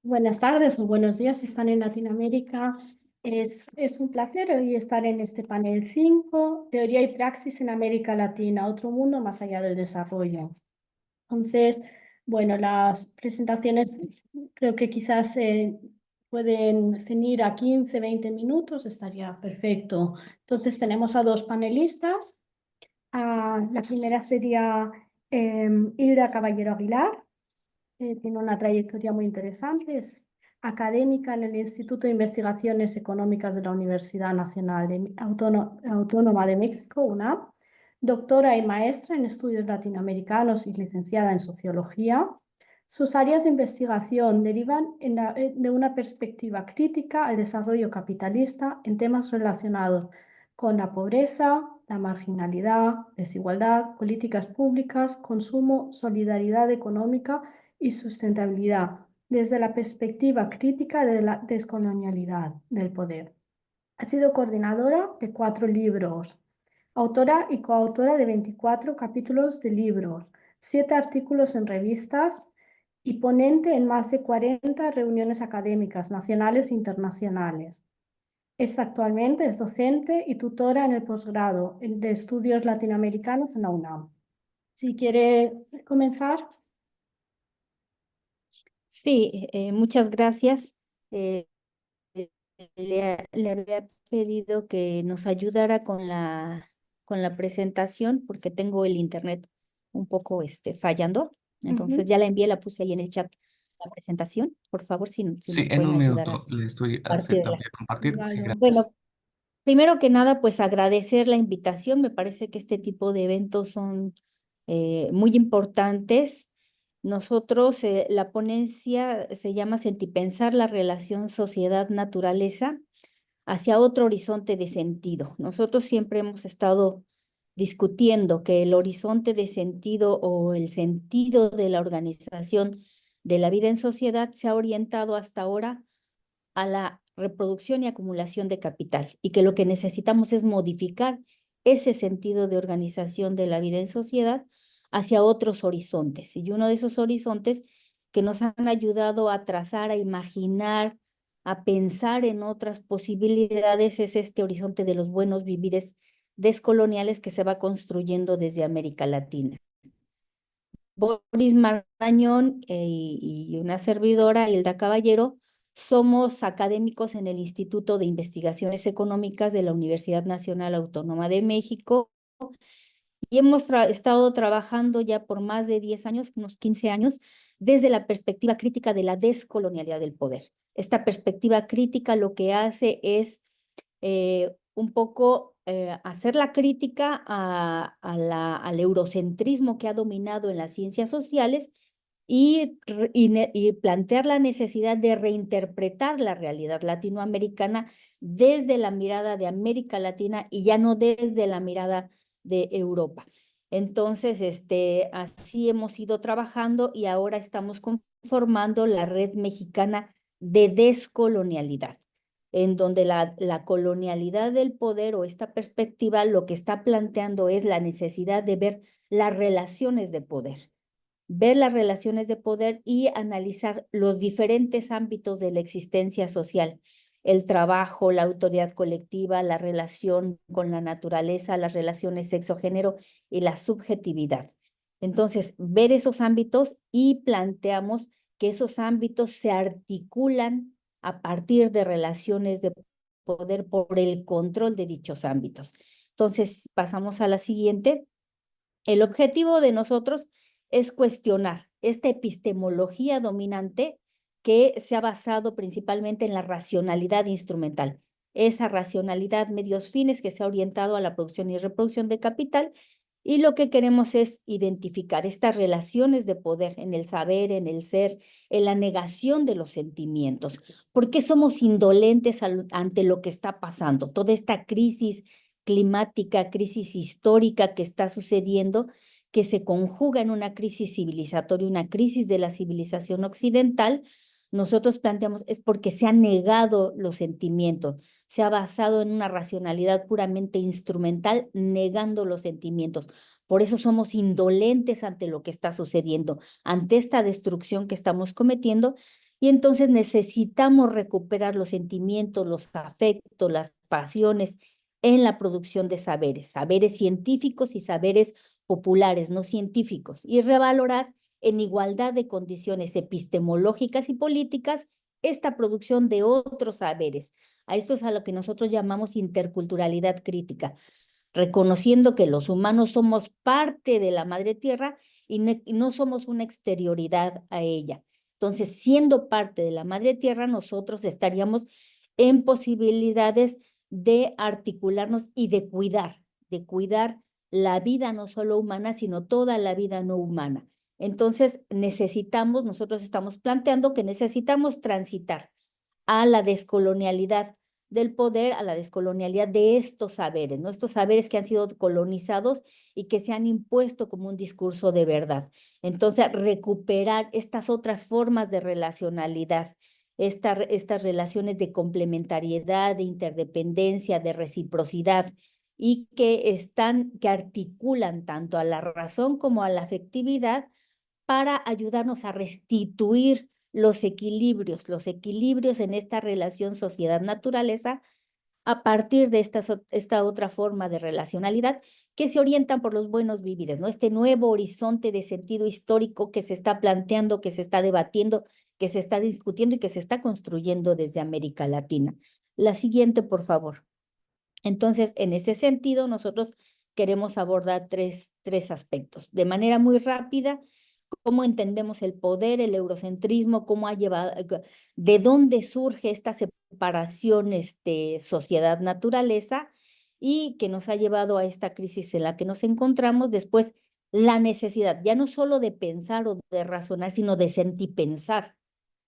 Buenas tardes o buenos días si están en Latinoamérica. Es un placer hoy estar en este panel 5, Teoría y Praxis en América Latina, otro mundo más allá del desarrollo. Entonces, bueno, las presentaciones creo que quizás pueden ceñir a 15, 20 minutos, estaría perfecto. Entonces, tenemos a dos panelistas. La primera sería Hilda Caballero Aguilar. Tiene una trayectoria muy interesante, es académica en el Instituto de Investigaciones Económicas de la Universidad Nacional Autónoma de México, UNAM, doctora y maestra en estudios latinoamericanos y licenciada en sociología. Sus áreas de investigación derivan de una perspectiva crítica al desarrollo capitalista en temas relacionados con la pobreza, la marginalidad, desigualdad, políticas públicas, consumo, solidaridad económica y sustentabilidad desde la perspectiva crítica de la descolonialidad del poder. Ha sido coordinadora de 4 libros, autora y coautora de 24 capítulos de libros, 7 artículos en revistas y ponente en más de 40 reuniones académicas nacionales e internacionales. Es docente y tutora en el posgrado de estudios latinoamericanos en la UNAM. Si quiere comenzar. Sí, muchas gracias. Eh, le había pedido que nos ayudara con la presentación porque tengo el internet un poco fallando. Entonces ya la envié, la puse ahí en el chat la presentación. Por favor, si Sí, nos en pueden un ayudar a minuto le estoy partirla. aceptando y a compartir. Sí, Vale. gracias. Bueno, primero que nada, pues agradecer la invitación. Me parece que este tipo de eventos son muy importantes. Nosotros, la ponencia se llama Sentipensar la relación sociedad-naturaleza hacia otro horizonte de sentido. Nosotros siempre hemos estado discutiendo que el horizonte de sentido o el sentido de la organización de la vida en sociedad se ha orientado hasta ahora a la reproducción y acumulación de capital y que lo que necesitamos es modificar ese sentido de organización de la vida en sociedad hacia otros horizontes. Y uno de esos horizontes que nos han ayudado a trazar, a imaginar, a pensar en otras posibilidades es este horizonte de los buenos vivires descoloniales que se va construyendo desde América Latina. Boris Marañón y una servidora, Hilda Caballero, somos académicos en el Instituto de Investigaciones Económicas de la Universidad Nacional Autónoma de México y hemos estado trabajando ya por más de 10 años, unos 15 años, desde la perspectiva crítica de la descolonialidad del poder. Esta perspectiva crítica lo que hace es un poco hacer la crítica al eurocentrismo que ha dominado en las ciencias sociales y plantear la necesidad de reinterpretar la realidad latinoamericana desde la mirada de América Latina y ya no desde la mirada de Europa. Entonces, así hemos ido trabajando y ahora estamos conformando la Red Mexicana de Descolonialidad, en donde la colonialidad del poder o esta perspectiva lo que está planteando es la necesidad de ver las relaciones de poder y analizar los diferentes ámbitos de la existencia social, el trabajo, la autoridad colectiva, la relación con la naturaleza, las relaciones sexo-género y la subjetividad. Entonces, ver esos ámbitos y planteamos que esos ámbitos se articulan a partir de relaciones de poder por el control de dichos ámbitos. Entonces, pasamos a la siguiente. El objetivo de nosotros es cuestionar esta epistemología dominante que se ha basado principalmente en la racionalidad instrumental, esa racionalidad medios fines que se ha orientado a la producción y reproducción de capital, y lo que queremos es identificar estas relaciones de poder en el saber, en el ser, en la negación de los sentimientos. ¿Por qué somos indolentes ante lo que está pasando? Toda esta crisis climática, crisis histórica que está sucediendo, que se conjuga en una crisis civilizatoria, una crisis de la civilización occidental, nosotros planteamos es porque se han negado los sentimientos, se ha basado en una racionalidad puramente instrumental, negando los sentimientos. Por eso somos indolentes ante lo que está sucediendo, ante esta destrucción que estamos cometiendo, Y entonces necesitamos recuperar los sentimientos, los afectos, las pasiones en la producción de saberes, saberes científicos y saberes populares, no científicos, y revalorar en igualdad de condiciones epistemológicas y políticas esta producción de otros saberes. A esto es a lo que nosotros llamamos interculturalidad crítica, reconociendo que los humanos somos parte de la madre tierra y no somos una exterioridad a ella. Entonces, siendo parte de la madre tierra, nosotros estaríamos en posibilidades de articularnos y de cuidar la vida no solo humana, sino toda la vida no humana. Entonces, nosotros estamos planteando que necesitamos transitar a la descolonialidad del poder, a la descolonialidad de estos saberes, ¿no? Estos saberes que han sido colonizados y que se han impuesto como un discurso de verdad. Entonces, recuperar estas otras formas de relacionalidad, estas relaciones de complementariedad, de interdependencia, de reciprocidad, y que articulan tanto a la razón como a la afectividad para ayudarnos a restituir los equilibrios en esta relación sociedad-naturaleza a partir de esta otra forma de relacionalidad que se orientan por los buenos vivires, ¿no? Este nuevo horizonte de sentido histórico que se está planteando, que se está debatiendo, que se está discutiendo y que se está construyendo desde América Latina. La siguiente, por favor. Entonces, en ese sentido, nosotros queremos abordar tres aspectos. De manera muy rápida, cómo entendemos el poder, el eurocentrismo, cómo ha llevado, de dónde surge esta separación, sociedad-naturaleza, y que nos ha llevado a esta crisis en la que nos encontramos. Después, la necesidad, ya no solo de pensar o de razonar, sino de sentipensar,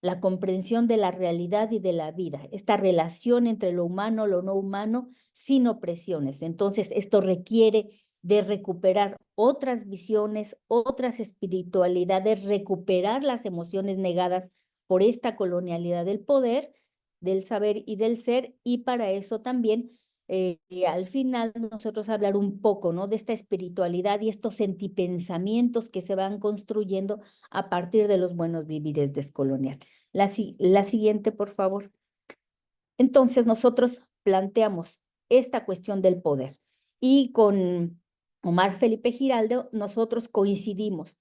la comprensión de la realidad y de la vida, esta relación entre lo humano, lo no humano, sin opresiones. Entonces, esto requiere de recuperar otras visiones, otras espiritualidades, recuperar las emociones negadas por esta colonialidad del poder, del saber y del ser, y para eso también al final nosotros hablar un poco, ¿no? De esta espiritualidad y estos sentipensamientos que se van construyendo a partir de los buenos vivires descolonial. La siguiente, por favor. Entonces nosotros planteamos esta cuestión del poder y con Omar Felipe Giraldo nosotros coincidimos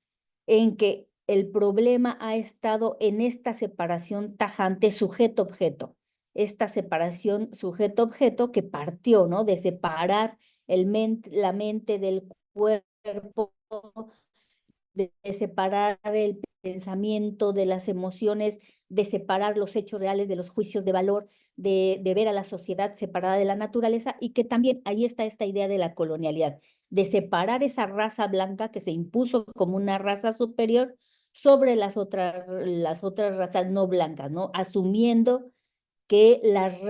en que el problema ha estado en esta separación tajante sujeto-objeto, esta separación sujeto-objeto que partió, ¿no? De separar la mente del cuerpo, de separar el pensamiento de las emociones, de separar los hechos reales de los juicios de valor, de ver a la sociedad separada de la naturaleza, y que también ahí está esta idea de la colonialidad, de separar esa raza blanca que se impuso como una raza superior sobre las otras razas no blancas, ¿no? Asumiendo que las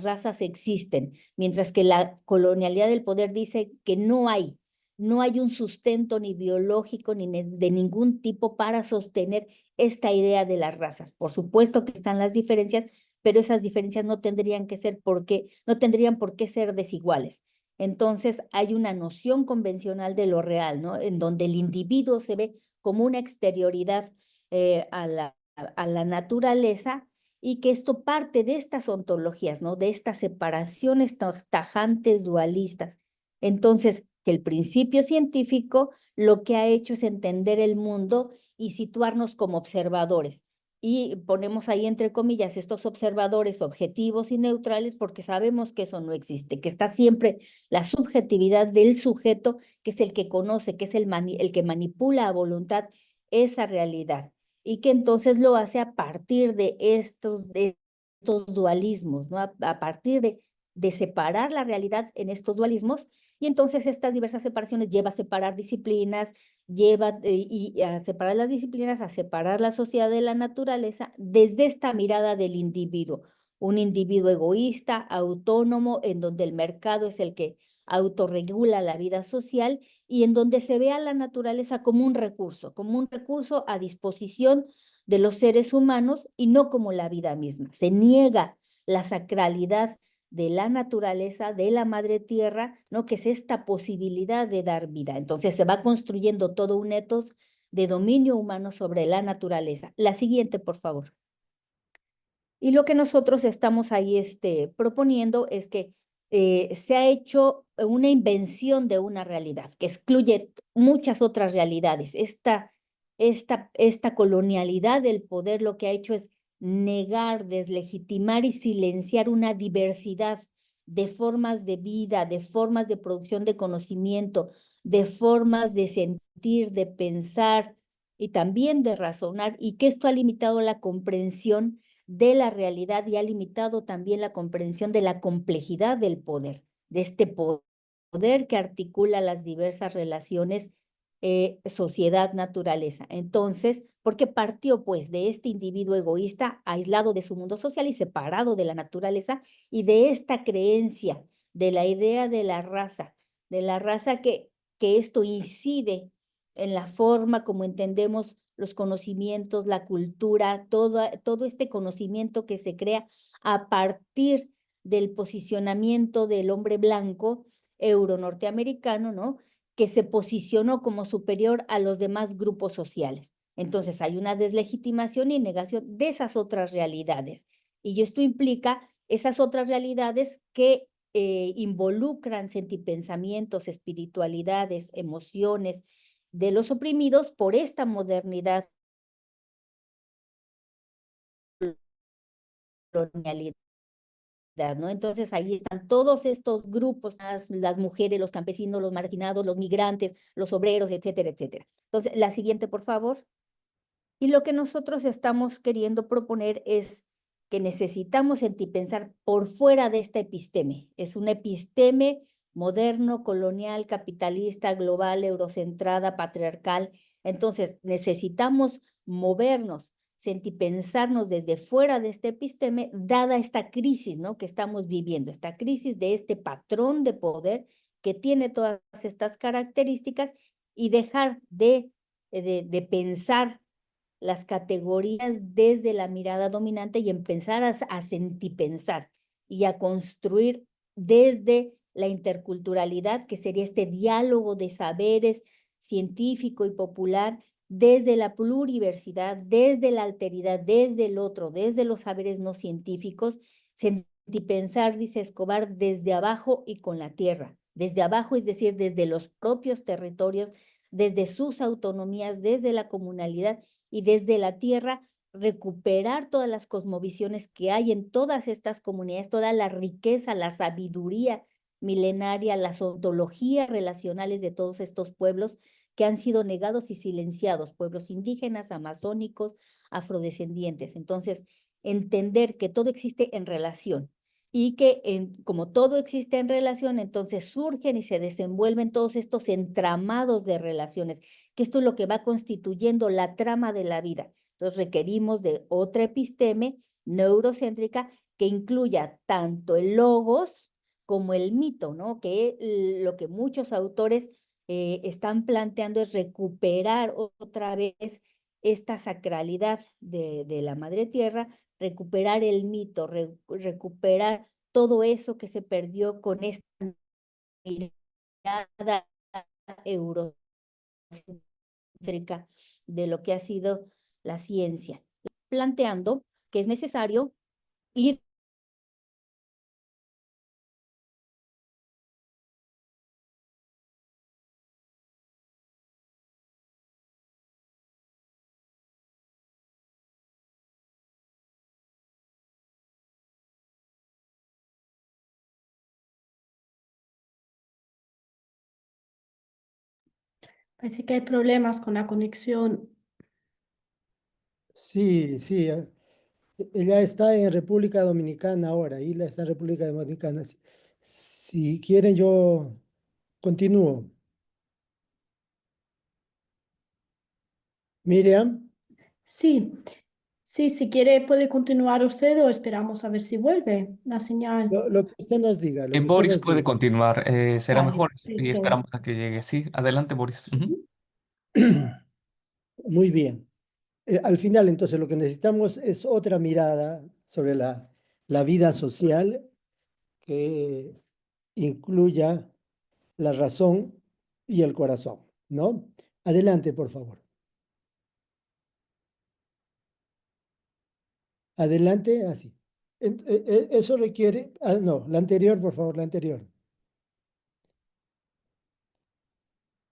razas existen, mientras que la colonialidad del poder dice que no hay un sustento ni biológico ni de ningún tipo para sostener esta idea de las razas. Por supuesto que están las diferencias, pero esas diferencias no tendrían no tendrían por qué ser desiguales. Entonces hay una noción convencional de lo real, ¿no? En donde el individuo se ve como una exterioridad a la naturaleza, y que esto parte de estas ontologías, ¿no? De estas separaciones tajantes dualistas. Entonces, que el principio científico lo que ha hecho es entender el mundo y situarnos como observadores. Y ponemos ahí entre comillas estos observadores objetivos y neutrales porque sabemos que eso no existe, que está siempre la subjetividad del sujeto, que es el que conoce, que es el que manipula a voluntad esa realidad, y que entonces lo hace a partir de estos dualismos, ¿no? A partir de separar la realidad en estos dualismos, y entonces estas diversas separaciones lleva a separar disciplinas, y a separar las disciplinas, a separar la sociedad de la naturaleza desde esta mirada del individuo, un individuo egoísta, autónomo, en donde el mercado es el que autorregula la vida social y en donde se ve a la naturaleza como un recurso a disposición de los seres humanos y no como la vida misma. Se niega la sacralidad de la naturaleza, de la madre tierra, ¿no? Que es esta posibilidad de dar vida. Entonces se va construyendo todo un etos de dominio humano sobre la naturaleza. La siguiente, por favor. Y lo que nosotros estamos ahí proponiendo es que se ha hecho una invención de una realidad que excluye muchas otras realidades. Esta colonialidad del poder lo que ha hecho es negar, deslegitimar y silenciar una diversidad de formas de vida, de formas de producción de conocimiento, de formas de sentir, de pensar y también de razonar, y que esto ha limitado la comprensión de la realidad y ha limitado también la comprensión de la complejidad del poder, de este poder que articula las diversas relaciones sociedad-naturaleza. Entonces, porque partió pues de este individuo egoísta, aislado de su mundo social y separado de la naturaleza, y de esta creencia, de la idea de la raza que esto incide en la forma como entendemos los conocimientos, la cultura, todo este conocimiento que se crea a partir del posicionamiento del hombre blanco euro-norteamericano, ¿no? Que se posicionó como superior a los demás grupos sociales. Entonces hay una deslegitimación y negación de esas otras realidades. Y esto implica esas otras realidades que involucran sentipensamientos, espiritualidades, emociones de los oprimidos por esta modernidad colonialidad, ¿no? Entonces ahí están todos estos grupos, las mujeres, los campesinos, los marginados, los migrantes, los obreros, etcétera, etcétera. Entonces, la siguiente, por favor. Y lo que nosotros estamos queriendo proponer es que necesitamos pensar por fuera de esta episteme. Es una episteme moderno, colonial, capitalista, global, eurocentrada, patriarcal. Entonces, necesitamos movernos, pensarnos desde fuera de este episteme, dada esta crisis, ¿no? Que estamos viviendo, esta crisis de este patrón de poder que tiene todas estas características y dejar de pensar las categorías desde la mirada dominante y empezar a sentipensar y a construir desde la interculturalidad, que sería este diálogo de saberes científico y popular, desde la pluriversidad, desde la alteridad, desde el otro, desde los saberes no científicos, sentipensar, dice Escobar, desde abajo y con la tierra. Desde abajo, es decir, desde los propios territorios, desde sus autonomías, desde la comunalidad y desde la tierra recuperar todas las cosmovisiones que hay en todas estas comunidades, toda la riqueza, la sabiduría milenaria, las ontologías relacionales de todos estos pueblos que han sido negados y silenciados, pueblos indígenas, amazónicos, afrodescendientes. Entonces, entender que todo existe en relación y que como todo existe en relación, entonces surgen y se desenvuelven todos estos entramados de relaciones, que esto es lo que va constituyendo la trama de la vida. Entonces requerimos de otra episteme neurocéntrica que incluya tanto el logos como el mito, ¿no? Que lo que muchos autores están planteando es recuperar otra vez esta sacralidad de la madre tierra, recuperar el mito, recuperar todo eso que se perdió con esta mirada eurocéntrica de lo que ha sido la ciencia, planteando que es necesario ir Parece que hay problemas con la conexión. Sí, sí. Ella está en República Dominicana ahora, Isla está en República Dominicana. Si quieren, yo continúo. Miriam, Sí, sí, si quiere puede continuar usted o esperamos a ver si vuelve la señal. lo que usted nos diga, lo que usted Boris nos puede diga. continuar, será Vale, mejor y perfecto. esperamos a que llegue. Sí, adelante, Boris. Ujú. Ujú. Muy bien. Al final, entonces, lo que necesitamos es otra mirada sobre la vida social que incluya la razón y el corazón, ¿no? Adelante, por favor. Adelante, así. Eso requiere, no, la anterior, por favor, la anterior.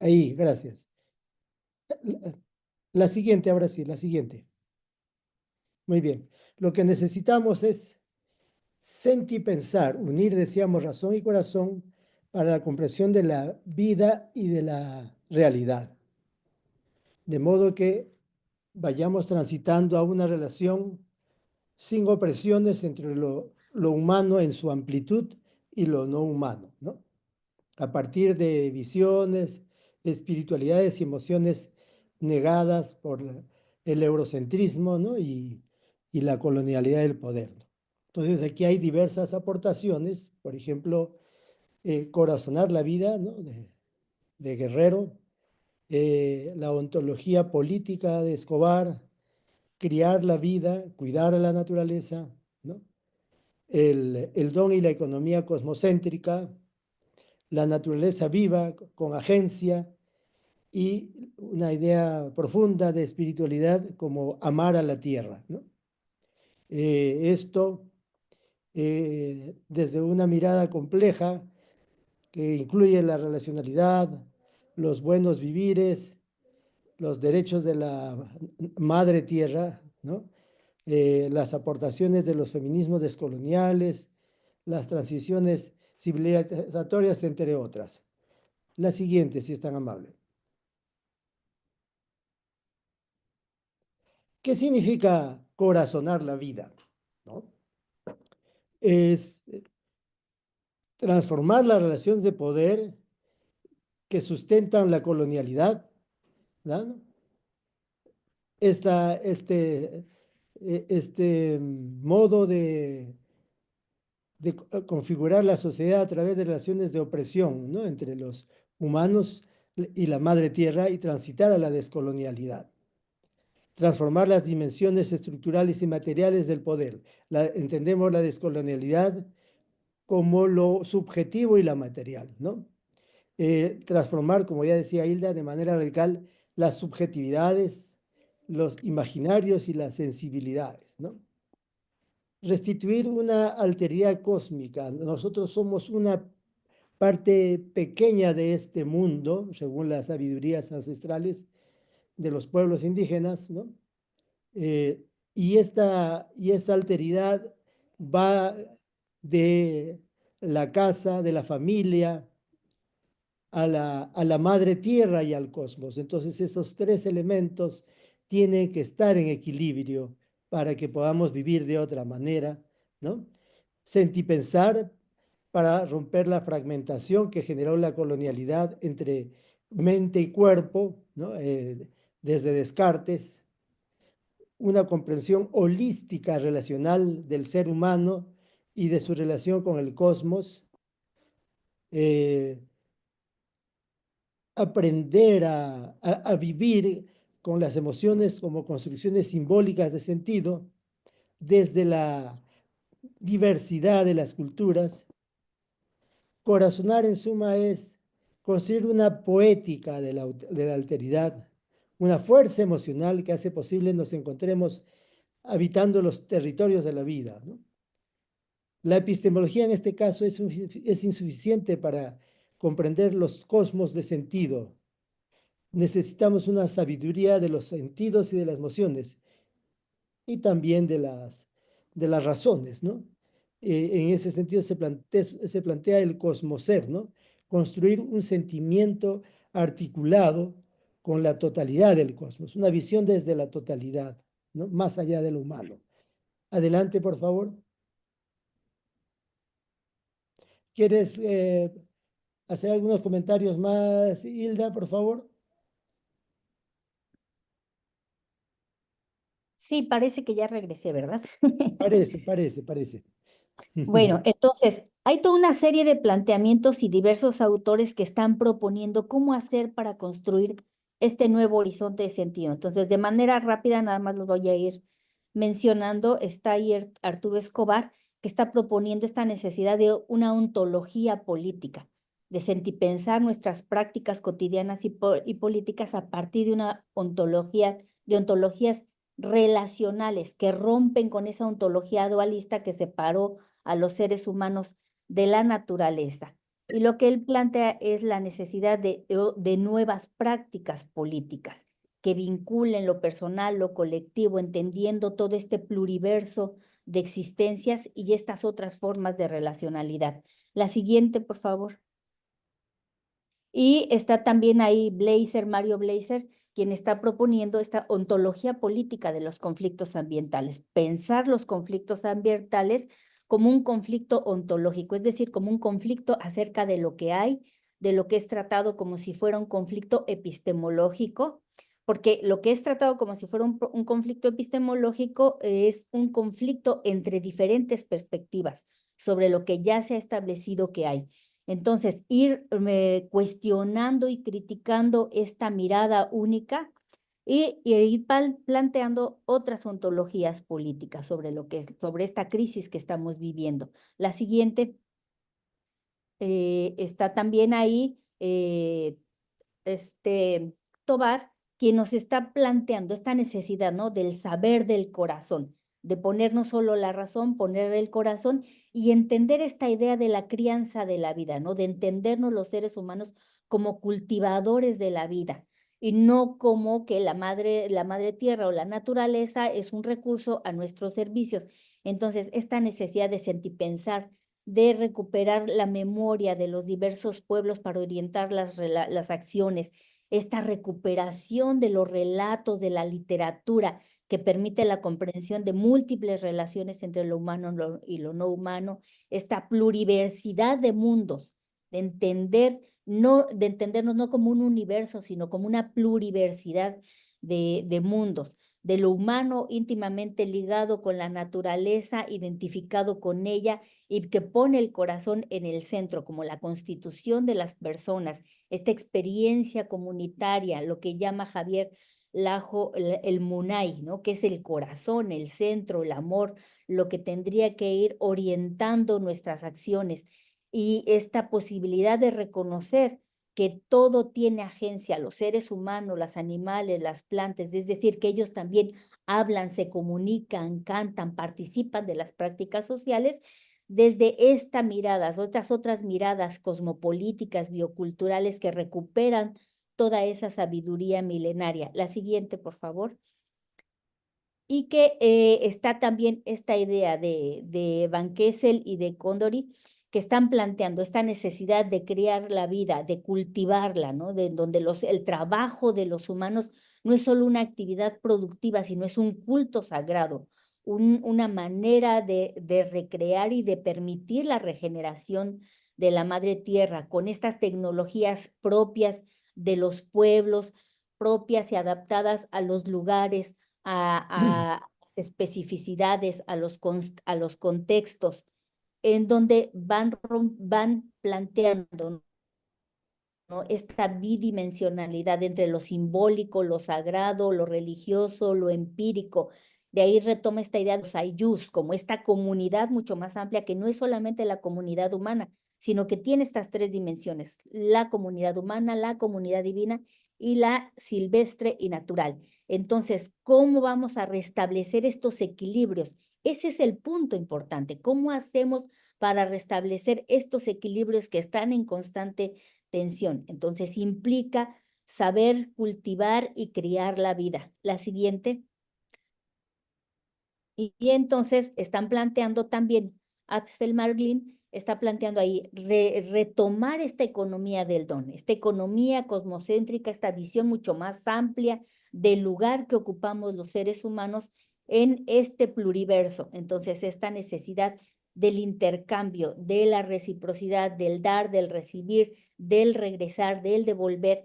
Ahí, gracias. La siguiente, ahora sí, la siguiente. Muy bien. Lo que necesitamos es sentipensar, unir, decíamos, razón y corazón para la comprensión de la vida y de la realidad. De modo que vayamos transitando a una relación sin opresiones entre lo humano en su amplitud y lo no humano, ¿no? A partir de visiones, espiritualidades y emociones negadas por el eurocentrismo, ¿no? Y la colonialidad del poder, ¿no? Entonces aquí hay diversas aportaciones, por ejemplo, corazonar la vida, ¿no? De Guerrero, la ontología política de Escobar, criar la vida, cuidar a la naturaleza, ¿no? El don y la economía cosmocéntrica, la naturaleza viva con agencia y una idea profunda de espiritualidad como amar a la tierra, ¿no? Esto desde una mirada compleja que incluye la relacionalidad, los buenos vivires, los derechos de la madre tierra, ¿no? Las aportaciones de los feminismos descoloniales, las transiciones civilizatorias, entre otras. La siguiente, si es tan amable. ¿Qué significa corazonar la vida? ¿No? Es transformar las relaciones de poder que sustentan la colonialidad, ¿no? Este modo de configurar la sociedad a través de relaciones de opresión, ¿no? Entre los humanos y la madre tierra y transitar a la descolonialidad. Transformar las dimensiones estructurales y materiales del poder. Entendemos la descolonialidad como lo subjetivo y la material, ¿no? Transformar, como ya decía Hilda, de manera radical las subjetividades, los imaginarios y las sensibilidades, ¿no? Restituir una alteridad cósmica. Nosotros somos una parte pequeña de este mundo, según las sabidurías ancestrales de los pueblos indígenas, ¿no? Y esta alteridad va de la casa, de la familia, a la madre tierra y al cosmos. Entonces esos tres elementos tienen que estar en equilibrio para que podamos vivir de otra manera, ¿no? Sentipensar para romper la fragmentación que generó la colonialidad entre mente y cuerpo, ¿no? Desde Descartes, una comprensión holística relacional del ser humano y de su relación con el cosmos, aprender a vivir con las emociones como construcciones simbólicas de sentido desde la diversidad de las culturas. Corazonar, en suma, es construir una poética de la alteridad, una fuerza emocional que hace posible nos encontremos habitando los territorios de la vida, ¿no? La epistemología en este caso es insuficiente para comprender los cosmos de sentido. Necesitamos una sabiduría de los sentidos y de las emociones y también de las razones, ¿no? En ese sentido se plantea el cosmoser, ¿no? Construir un sentimiento articulado con la totalidad del cosmos, una visión desde la totalidad, ¿no? Más allá de lo humano. Adelante, por favor. ¿Quieres hacer algunos comentarios más, Hilda, por favor? Sí, parece que ya regresé, ¿verdad? Parece. Bueno, entonces, hay toda una serie de planteamientos y diversos autores que están proponiendo cómo hacer para construir este nuevo horizonte de sentido. Entonces, de manera rápida, nada más los voy a ir mencionando. Está ahí Arturo Escobar, que está proponiendo esta necesidad de una ontología política, de sentipensar nuestras prácticas cotidianas y políticas a partir de una ontología, de ontologías relacionales que rompen con esa ontología dualista que separó a los seres humanos de la naturaleza. Y lo que él plantea es la necesidad de nuevas prácticas políticas que vinculen lo personal, lo colectivo, entendiendo todo este pluriverso de existencias y estas otras formas de relacionalidad. La siguiente, por favor. Y está también ahí Mario Blazer, quien está proponiendo esta ontología política de los conflictos ambientales, pensar los conflictos ambientales como un conflicto ontológico, es decir, como un conflicto acerca de lo que hay, de lo que es tratado como si fuera un conflicto epistemológico, porque lo que es tratado como si fuera un conflicto epistemológico es un conflicto entre diferentes perspectivas sobre lo que ya se ha establecido que hay. Entonces, ir cuestionando y criticando esta mirada única y ir planteando otras ontologías políticas sobre lo que es, sobre esta crisis que estamos viviendo. La siguiente está también ahí Tobar, quien nos está planteando esta necesidad, ¿no? Del saber del corazón, de poner no solo la razón, poner el corazón y entender esta idea de la crianza de la vida, ¿no? De entendernos los seres humanos como cultivadores de la vida y no como que la madre tierra o la naturaleza es un recurso a nuestros servicios. Entonces, esta necesidad de sentir, pensar, de recuperar la memoria de los diversos pueblos para orientar las acciones, esta recuperación de los relatos de la literatura que permite la comprensión de múltiples relaciones entre lo humano y lo no humano, esta pluriversidad de mundos, de entendernos no como un universo, sino como una pluriversidad de mundos, de lo humano íntimamente ligado con la naturaleza, identificado con ella y que pone el corazón en el centro, como la constitución de las personas, esta experiencia comunitaria, lo que llama Javier Lajo el Munay, ¿no? Que es el corazón, el centro, el amor, lo que tendría que ir orientando nuestras acciones y esta posibilidad de reconocer que todo tiene agencia, los seres humanos, los animales, las plantas, es decir, que ellos también hablan, se comunican, cantan, participan de las prácticas sociales desde esta mirada, estas otras miradas cosmopolíticas, bioculturales que recuperan toda esa sabiduría milenaria. La siguiente, por favor. Y que está también esta idea de Van Kessel y de Condori, que están planteando esta necesidad de crear la vida, de cultivarla, ¿no? De donde el trabajo de los humanos no es solo una actividad productiva, sino es un culto sagrado, una manera de recrear y de permitir la regeneración de la madre tierra con estas tecnologías propias de los pueblos, propias y adaptadas a los lugares, a las especificidades, a los contextos, en donde van planteando, ¿no? Esta bidimensionalidad entre lo simbólico, lo sagrado, lo religioso, lo empírico. De ahí retoma esta idea de los ayllus, como esta comunidad mucho más amplia, que no es solamente la comunidad humana, sino que tiene estas tres dimensiones: la comunidad humana, la comunidad divina y la silvestre y natural. Entonces, ¿cómo vamos a restablecer estos equilibrios? Ese es el punto importante. ¿Cómo hacemos para restablecer estos equilibrios que están en constante tensión? Entonces, implica saber cultivar y criar la vida. La siguiente. Y entonces están planteando también, Axel Marglin está planteando ahí retomar esta economía del don, esta economía cosmocéntrica, esta visión mucho más amplia del lugar que ocupamos los seres humanos en este pluriverso. Entonces, esta necesidad del intercambio, de la reciprocidad, del dar, del recibir, del regresar, del devolver,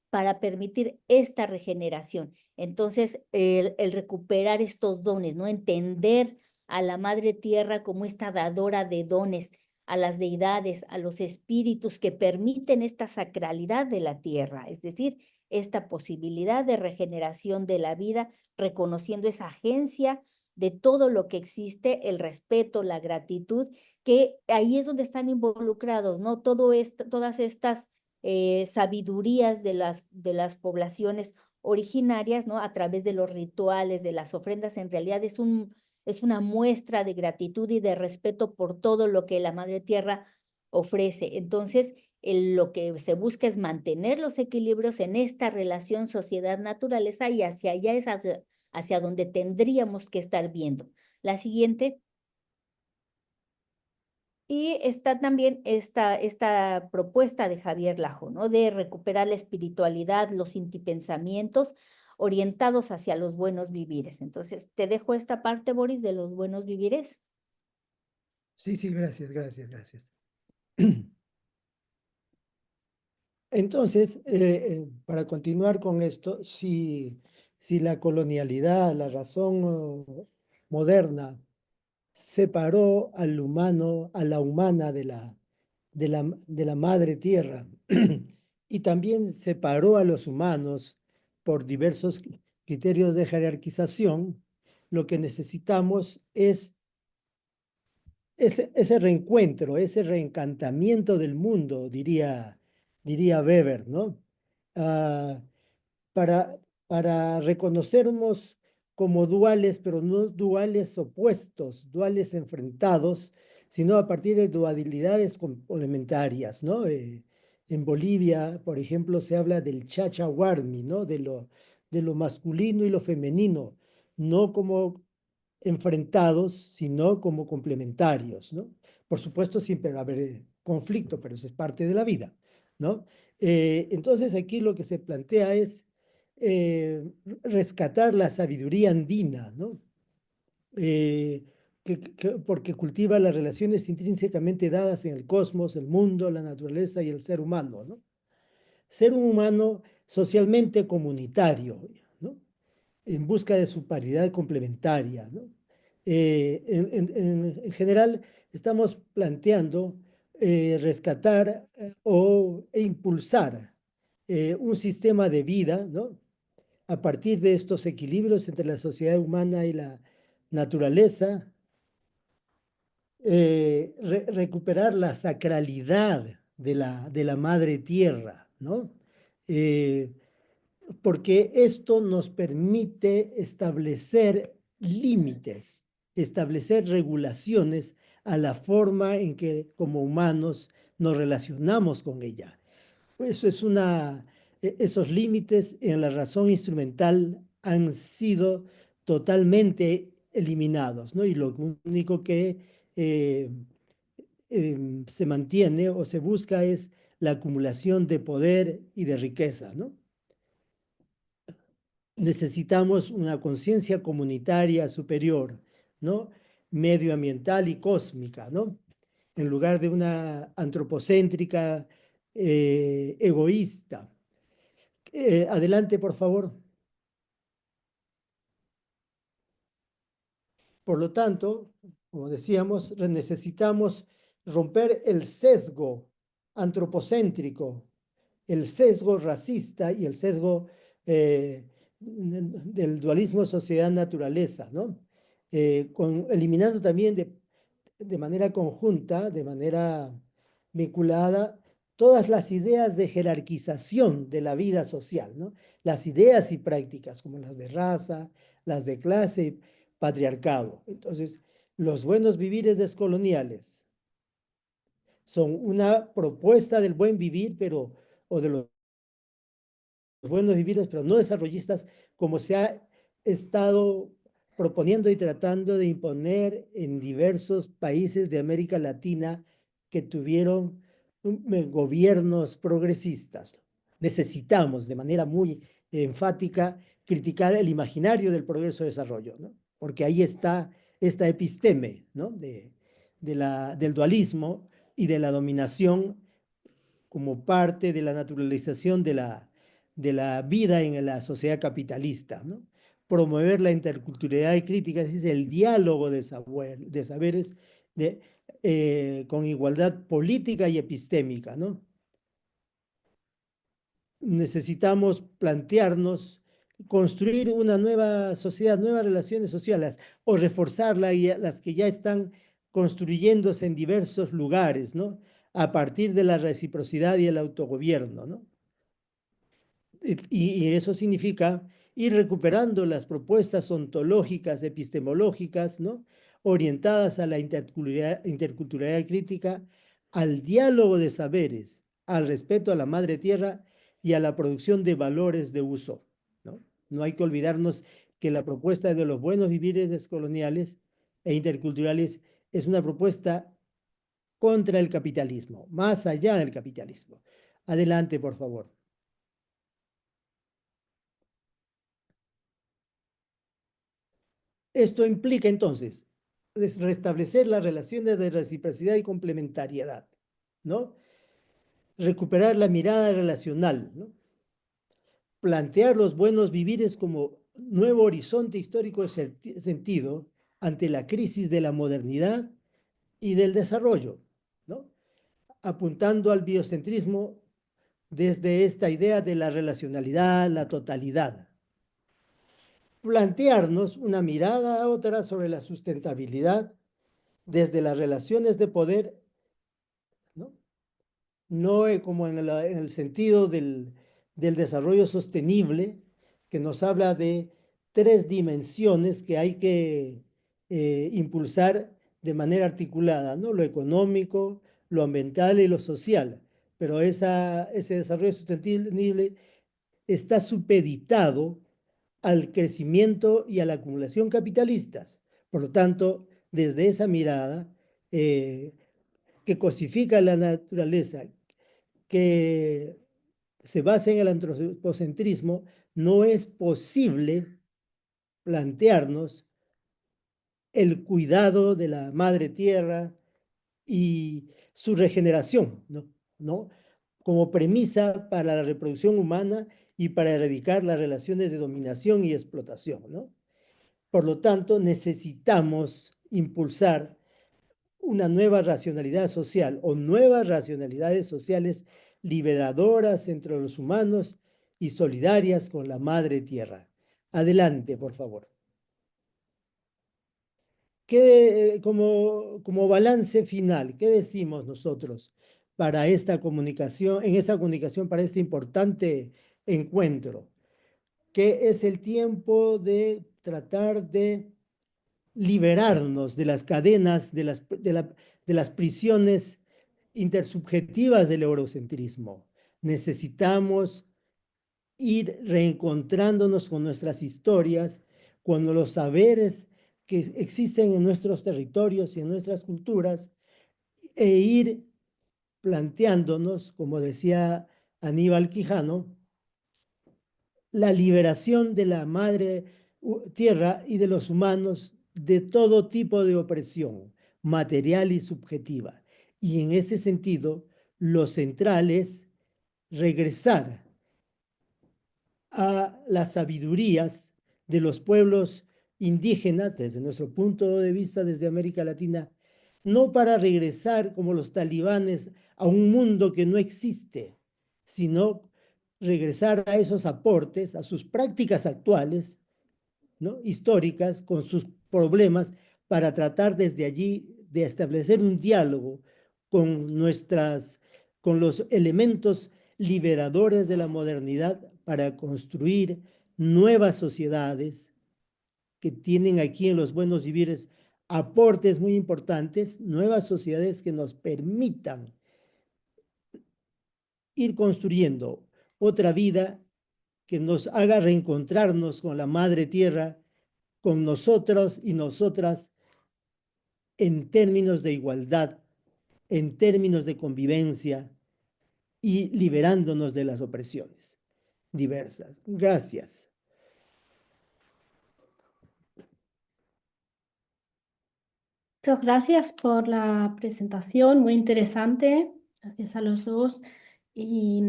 para permitir esta regeneración. Entonces, el recuperar estos dones, ¿no? Entender a la Madre Tierra como esta dadora de dones, a las deidades, a los espíritus que permiten esta sacralidad de la tierra, es decir, esta posibilidad de regeneración de la vida, reconociendo esa agencia de todo lo que existe, el respeto, la gratitud, que ahí es donde están involucrados, ¿no? Todo esto, todas estas sabidurías de las poblaciones originarias, ¿no? A través de los rituales, de las ofrendas, en realidad es una muestra de gratitud y de respeto por todo lo que la Madre Tierra ofrece. Entonces, lo que se busca es mantener los equilibrios en esta relación sociedad-naturaleza y hacia allá es hacia donde tendríamos que estar viendo. La siguiente. Y está también esta propuesta de Javier Lajo, ¿no? De recuperar la espiritualidad, los intipensamientos orientados hacia los buenos vivires. Entonces, te dejo esta parte, Boris, de los buenos vivires. Sí, sí, gracias, gracias, gracias. Entonces, para continuar con esto, si la colonialidad, la razón moderna, separó al humano, a la humana de la madre tierra y también separó a los humanos por diversos criterios de jerarquización, lo que necesitamos es ese reencuentro, ese reencantamiento del mundo, diría Weber, ¿no? Ah, para, para reconocernos como duales, pero no duales opuestos, duales enfrentados, sino a partir de dualidades complementarias, ¿no? En Bolivia, por ejemplo, se habla del chachahuarmi, ¿no? De lo masculino y lo femenino, no como enfrentados, sino como complementarios, ¿no? Por supuesto, siempre va a haber conflicto, pero eso es parte de la vida, ¿no? Entonces, aquí lo que se plantea es rescatar la sabiduría andina, ¿no? Porque cultiva las relaciones intrínsecamente dadas en el cosmos, el mundo, la naturaleza y el ser humano, ¿no? Ser un humano socialmente comunitario, ¿no? En busca de su paridad complementaria, ¿no? En general, estamos planteando rescatar e impulsar un sistema de vida, ¿no? A partir de estos equilibrios entre la sociedad humana y la naturaleza, recuperar la sacralidad de la madre tierra, ¿no? Eh, Porque esto nos permite establecer límites, establecer regulaciones a la forma en que como humanos nos relacionamos con ella. Eso es esos límites en la razón instrumental han sido totalmente eliminados, ¿no? Y lo único que eh, se mantiene o se busca es la acumulación de poder y de riqueza, ¿no? Necesitamos una conciencia comunitaria superior, ¿no? Medioambiental y cósmica, ¿no? En lugar de una antropocéntrica egoísta. Adelante, por favor. Por lo tanto, como decíamos, necesitamos romper el sesgo antropocéntrico, el sesgo racista y el sesgo del dualismo sociedad-naturaleza, ¿no? Eliminando también de manera conjunta, de manera vinculada, todas las ideas de jerarquización de la vida social, ¿no? Las ideas y prácticas como las de raza, las de clase, patriarcado. Entonces, los buenos vivires descoloniales son una propuesta del buen vivir, o de los buenos vivires, pero no desarrollistas, como se ha estado proponiendo y tratando de imponer en diversos países de América Latina que tuvieron gobiernos progresistas. Necesitamos de manera muy enfática criticar el imaginario del progreso y desarrollo, ¿no? Porque ahí está esta episteme, ¿no? Del dualismo y de la dominación como parte de la naturalización de la vida en la sociedad capitalista, ¿no? Promover la interculturalidad y crítica, es decir, el diálogo de saberes con igualdad política y epistémica, ¿no? Necesitamos plantearnos construir una nueva sociedad, nuevas relaciones sociales o reforzar las que ya están construyéndose en diversos lugares, ¿no? A partir de la reciprocidad y el autogobierno, ¿no? Y eso significa ir recuperando las propuestas ontológicas, epistemológicas, ¿no? Orientadas a la interculturalidad crítica, al diálogo de saberes, al respeto a la madre tierra y a la producción de valores de uso, ¿no? No hay que olvidarnos que la propuesta de los buenos vivires descoloniales e interculturales es una propuesta contra el capitalismo, más allá del capitalismo. Adelante, por favor. Esto implica entonces restablecer las relaciones de reciprocidad y complementariedad, ¿no? Recuperar la mirada relacional, ¿no? Plantear los buenos vivires como nuevo horizonte histórico de sentido ante la crisis de la modernidad y del desarrollo, ¿no? Apuntando al biocentrismo desde esta idea de la relacionalidad, la totalidad. Plantearnos una mirada a otra sobre la sustentabilidad desde las relaciones de poder, ¿no? No como en el sentido del desarrollo sostenible, que nos habla de tres dimensiones que hay que impulsar de manera articulada, ¿no? Lo económico, lo ambiental y lo social. Pero ese desarrollo sostenible está supeditado al crecimiento y a la acumulación capitalistas. Por lo tanto, desde esa mirada que cosifica la naturaleza, que se basa en el antropocentrismo, no es posible plantearnos el cuidado de la madre tierra y su regeneración, ¿no? ¿No? Como premisa para la reproducción humana y para erradicar las relaciones de dominación y explotación, ¿no? Por lo tanto, necesitamos impulsar una nueva racionalidad social o nuevas racionalidades sociales liberadoras entre los humanos y solidarias con la madre tierra. Adelante, por favor. Como balance final, ¿qué decimos nosotros para esta comunicación, en esta comunicación, para este importante encuentro? Que es el tiempo de tratar de liberarnos de las cadenas, de las prisiones intersubjetivas del eurocentrismo. Necesitamos ir reencontrándonos con nuestras historias, con los saberes que existen en nuestros territorios y en nuestras culturas, e ir planteándonos, como decía Aníbal Quijano, la liberación de la madre tierra y de los humanos de todo tipo de opresión, material y subjetiva. Y en ese sentido, lo central es regresar a las sabidurías de los pueblos indígenas, desde nuestro punto de vista, desde América Latina, no para regresar como los talibanes a un mundo que no existe, sino regresar a esos aportes, a sus prácticas actuales, ¿no? Históricas, con sus problemas, para tratar desde allí de establecer un diálogo con con los elementos liberadores de la modernidad para construir nuevas sociedades que tienen aquí en los buenos vivires aportes muy importantes, nuevas sociedades que nos permitan ir construyendo otra vida que nos haga reencontrarnos con la madre tierra, con nosotros y nosotras en términos de igualdad, en términos de convivencia y liberándonos de las opresiones diversas. Gracias. Muchas gracias por la presentación, muy interesante. Gracias a los dos. Y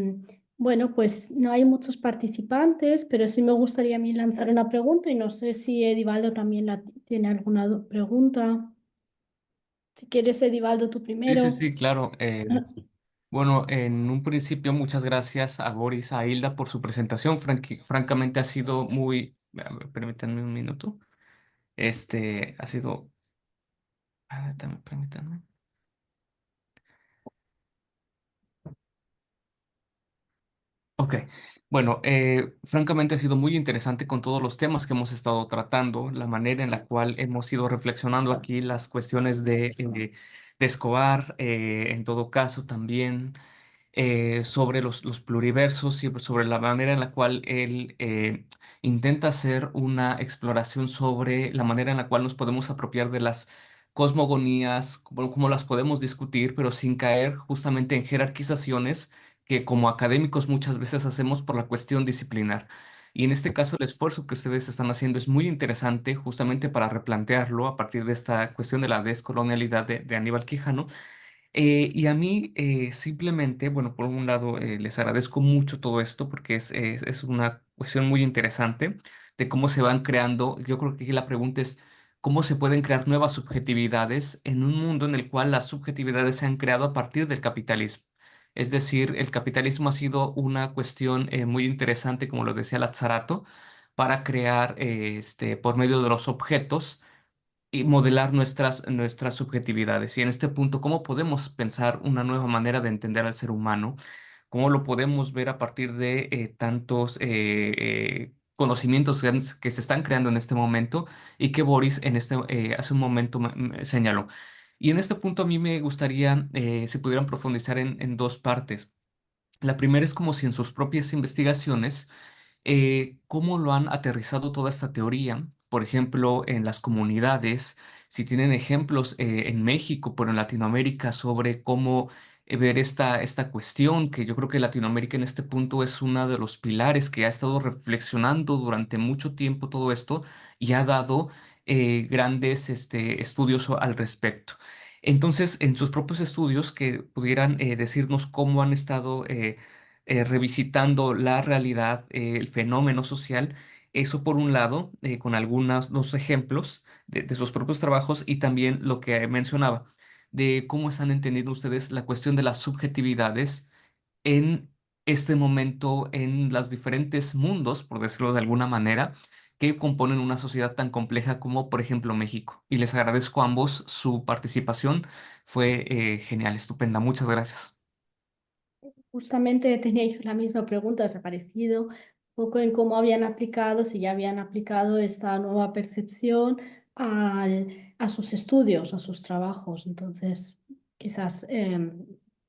bueno, pues no hay muchos participantes, pero sí me gustaría a mí lanzar una pregunta y no sé si Edivaldo también tiene alguna pregunta. Si quieres, Edivaldo, tú Sí, sí, primero. sí, claro. Bueno, en un principio, muchas gracias a Boris, a Hilda por su presentación. Francamente ha sido muy... A ver, permítanme un minuto. Ha sido... Permítanme. Ok. Bueno, francamente ha sido muy interesante con todos los temas que hemos estado tratando, la manera en la cual hemos ido reflexionando aquí las cuestiones de Escobar, en todo caso también sobre los pluriversos y sobre la manera en la cual él intenta hacer una exploración sobre la manera en la cual nos podemos apropiar de las cosmogonías, cómo las podemos discutir, pero sin caer justamente en jerarquizaciones que como académicos muchas veces hacemos por la cuestión disciplinar. Y en este caso el esfuerzo que ustedes están haciendo es muy interesante justamente para replantearlo a partir de esta cuestión de la descolonialidad de Aníbal Quijano. Y a mí simplemente, bueno, por un lado les agradezco mucho todo esto porque es una cuestión muy interesante de cómo se van creando. Yo creo que aquí la pregunta es cómo se pueden crear nuevas subjetividades en un mundo en el cual las subjetividades se han creado a partir del capitalismo. Es decir, el capitalismo ha sido una cuestión muy interesante, como lo decía Lazzarato, para crear por medio de los objetos y modelar nuestras subjetividades. Y en este punto, ¿cómo podemos pensar una nueva manera de entender al ser humano? ¿Cómo lo podemos ver a partir de tantos conocimientos que se están creando en este momento y que Boris hace un momento me señaló? Y en este punto a mí me gustaría, si pudieran profundizar en dos partes. La primera es como si en sus propias investigaciones cómo lo han aterrizado toda esta teoría, por ejemplo, en las comunidades, si tienen ejemplos en México, pero en Latinoamérica, sobre cómo ver esta cuestión, que yo creo que Latinoamérica en este punto es uno de los pilares que ha estado reflexionando durante mucho tiempo todo esto y ha dado grandes estudios al respecto. Entonces, en sus propios estudios, que pudieran decirnos cómo han estado revisitando la realidad, el fenómeno social. Eso por un lado, con algunos dos ejemplos de sus propios trabajos y también lo que mencionaba, de cómo están entendiendo ustedes la cuestión de las subjetividades en este momento, en los diferentes mundos, por decirlo de alguna manera, que componen una sociedad tan compleja como, por ejemplo, México. Y les agradezco a ambos su participación. Fue genial, estupenda. Muchas gracias. Justamente tenía yo la misma pregunta, os ha parecido un poco en cómo habían aplicado, si ya habían aplicado esta nueva percepción a sus estudios, a sus trabajos. Entonces, quizás,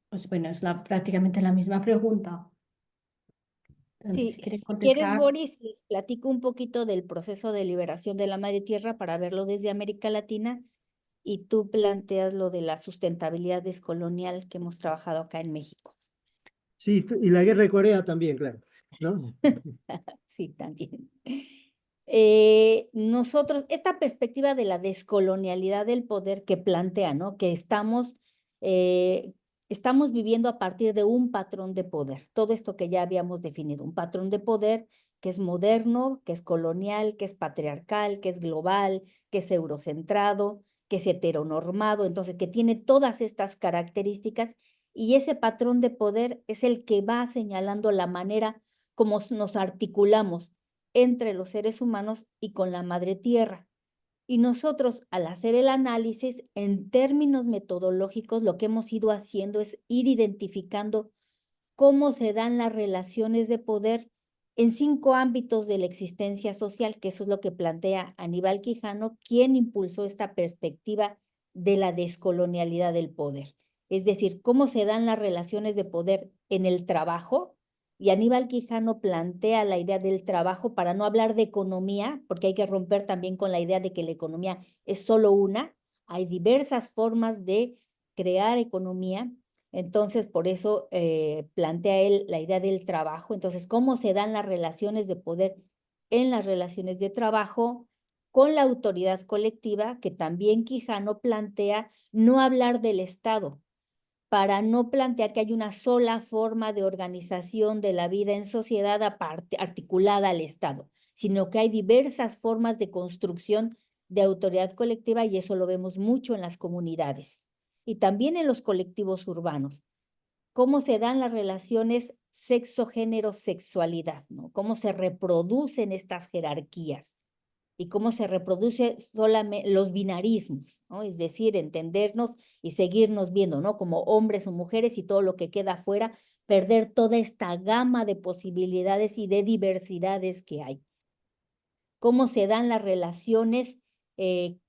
pues bueno, es prácticamente la misma pregunta. Entonces, Sí, si quieren si quieres, contestar. Boris, les platico un poquito del proceso de liberación de la Madre Tierra para verlo desde América Latina y tú planteas lo de la sustentabilidad descolonial que hemos trabajado acá en México. Sí, y la guerra de Corea también, claro, ¿no? Sí, también. Nosotros, esta perspectiva de la descolonialidad del poder que plantea, ¿no? Que estamos viviendo a partir de un patrón de poder. Todo esto que ya habíamos definido, un patrón de poder que es moderno, que es colonial, que es patriarcal, que es global, que es eurocentrado, que es heteronormado, entonces que tiene todas estas características y ese patrón de poder es el que va señalando la manera como nos articulamos entre los seres humanos y con la madre tierra. Y nosotros, al hacer el análisis en términos metodológicos, lo que hemos ido haciendo es ir identificando cómo se dan las relaciones de poder en 5 ámbitos de la existencia social, que eso es lo que plantea Aníbal Quijano, quien impulsó esta perspectiva de la descolonialidad del poder. Es decir, cómo se dan las relaciones de poder en el trabajo, y Aníbal Quijano plantea la idea del trabajo para no hablar de economía, porque hay que romper también con la idea de que la economía es solo una. Hay diversas formas de crear economía. Entonces, por eso plantea él la idea del trabajo. Entonces, ¿cómo se dan las relaciones de poder en las relaciones de trabajo con la autoridad colectiva? Que también Quijano plantea no hablar del Estado, para no plantear que hay una sola forma de organización de la vida en sociedad articulada al Estado, sino que hay diversas formas de construcción de autoridad colectiva y eso lo vemos mucho en las comunidades y también en los colectivos urbanos. Cómo se dan las relaciones sexo, género, sexualidad, ¿no? Cómo se reproducen estas jerarquías y cómo se reproduce solamente los binarismos, ¿no? Es decir, entendernos y seguirnos viendo, ¿no? Como hombres o mujeres y todo lo que queda afuera, perder toda esta gama de posibilidades y de diversidades que hay. Cómo se dan las relaciones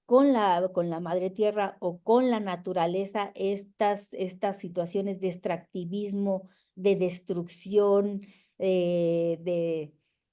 con la madre tierra o con la naturaleza, estas situaciones de extractivismo, de destrucción, de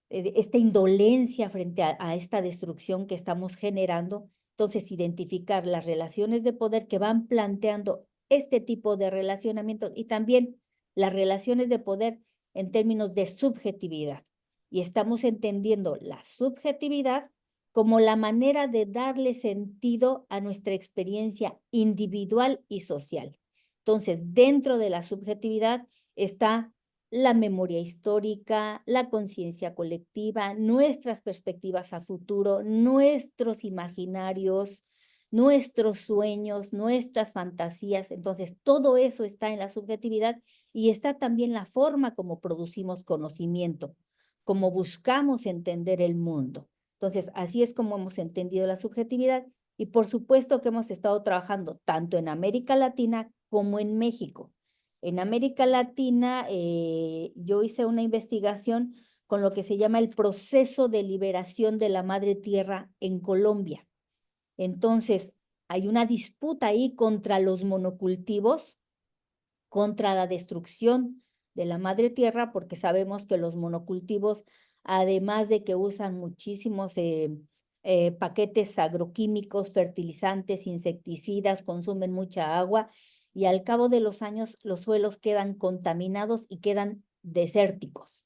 esta indolencia frente a esta destrucción que estamos generando. Entonces, identificar las relaciones de poder que van planteando este tipo de relacionamientos y también las relaciones de poder en términos de subjetividad. Y estamos entendiendo la subjetividad como la manera de darle sentido a nuestra experiencia individual y social. Entonces, dentro de la subjetividad está la memoria histórica, la conciencia colectiva, nuestras perspectivas a futuro, nuestros imaginarios, nuestros sueños, nuestras fantasías. Entonces, todo eso está en la subjetividad y está también la forma como producimos conocimiento, como buscamos entender el mundo. Entonces, así es como hemos entendido la subjetividad y por supuesto que hemos estado trabajando tanto en América Latina como en México. En América Latina, yo hice una investigación con lo que se llama el proceso de liberación de la madre tierra en Colombia. Entonces, hay una disputa ahí contra los monocultivos, contra la destrucción de la madre tierra, porque sabemos que los monocultivos, además de que usan muchísimos paquetes agroquímicos, fertilizantes, insecticidas, consumen mucha agua y al cabo de los años los suelos quedan contaminados y quedan desérticos.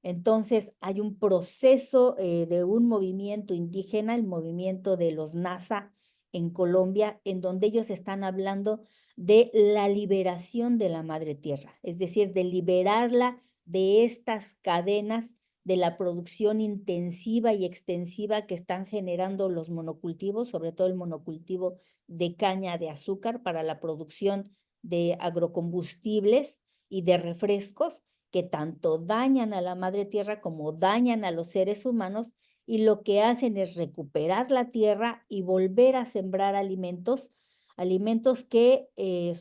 Entonces hay un proceso de un movimiento indígena, el movimiento de los Nasa en Colombia, en donde ellos están hablando de la liberación de la madre tierra, es decir, de liberarla de estas cadenas de la producción intensiva y extensiva que están generando los monocultivos, sobre todo el monocultivo de caña de azúcar para la producción de agrocombustibles y de refrescos que tanto dañan a la madre tierra como dañan a los seres humanos y lo que hacen es recuperar la tierra y volver a sembrar alimentos, alimentos que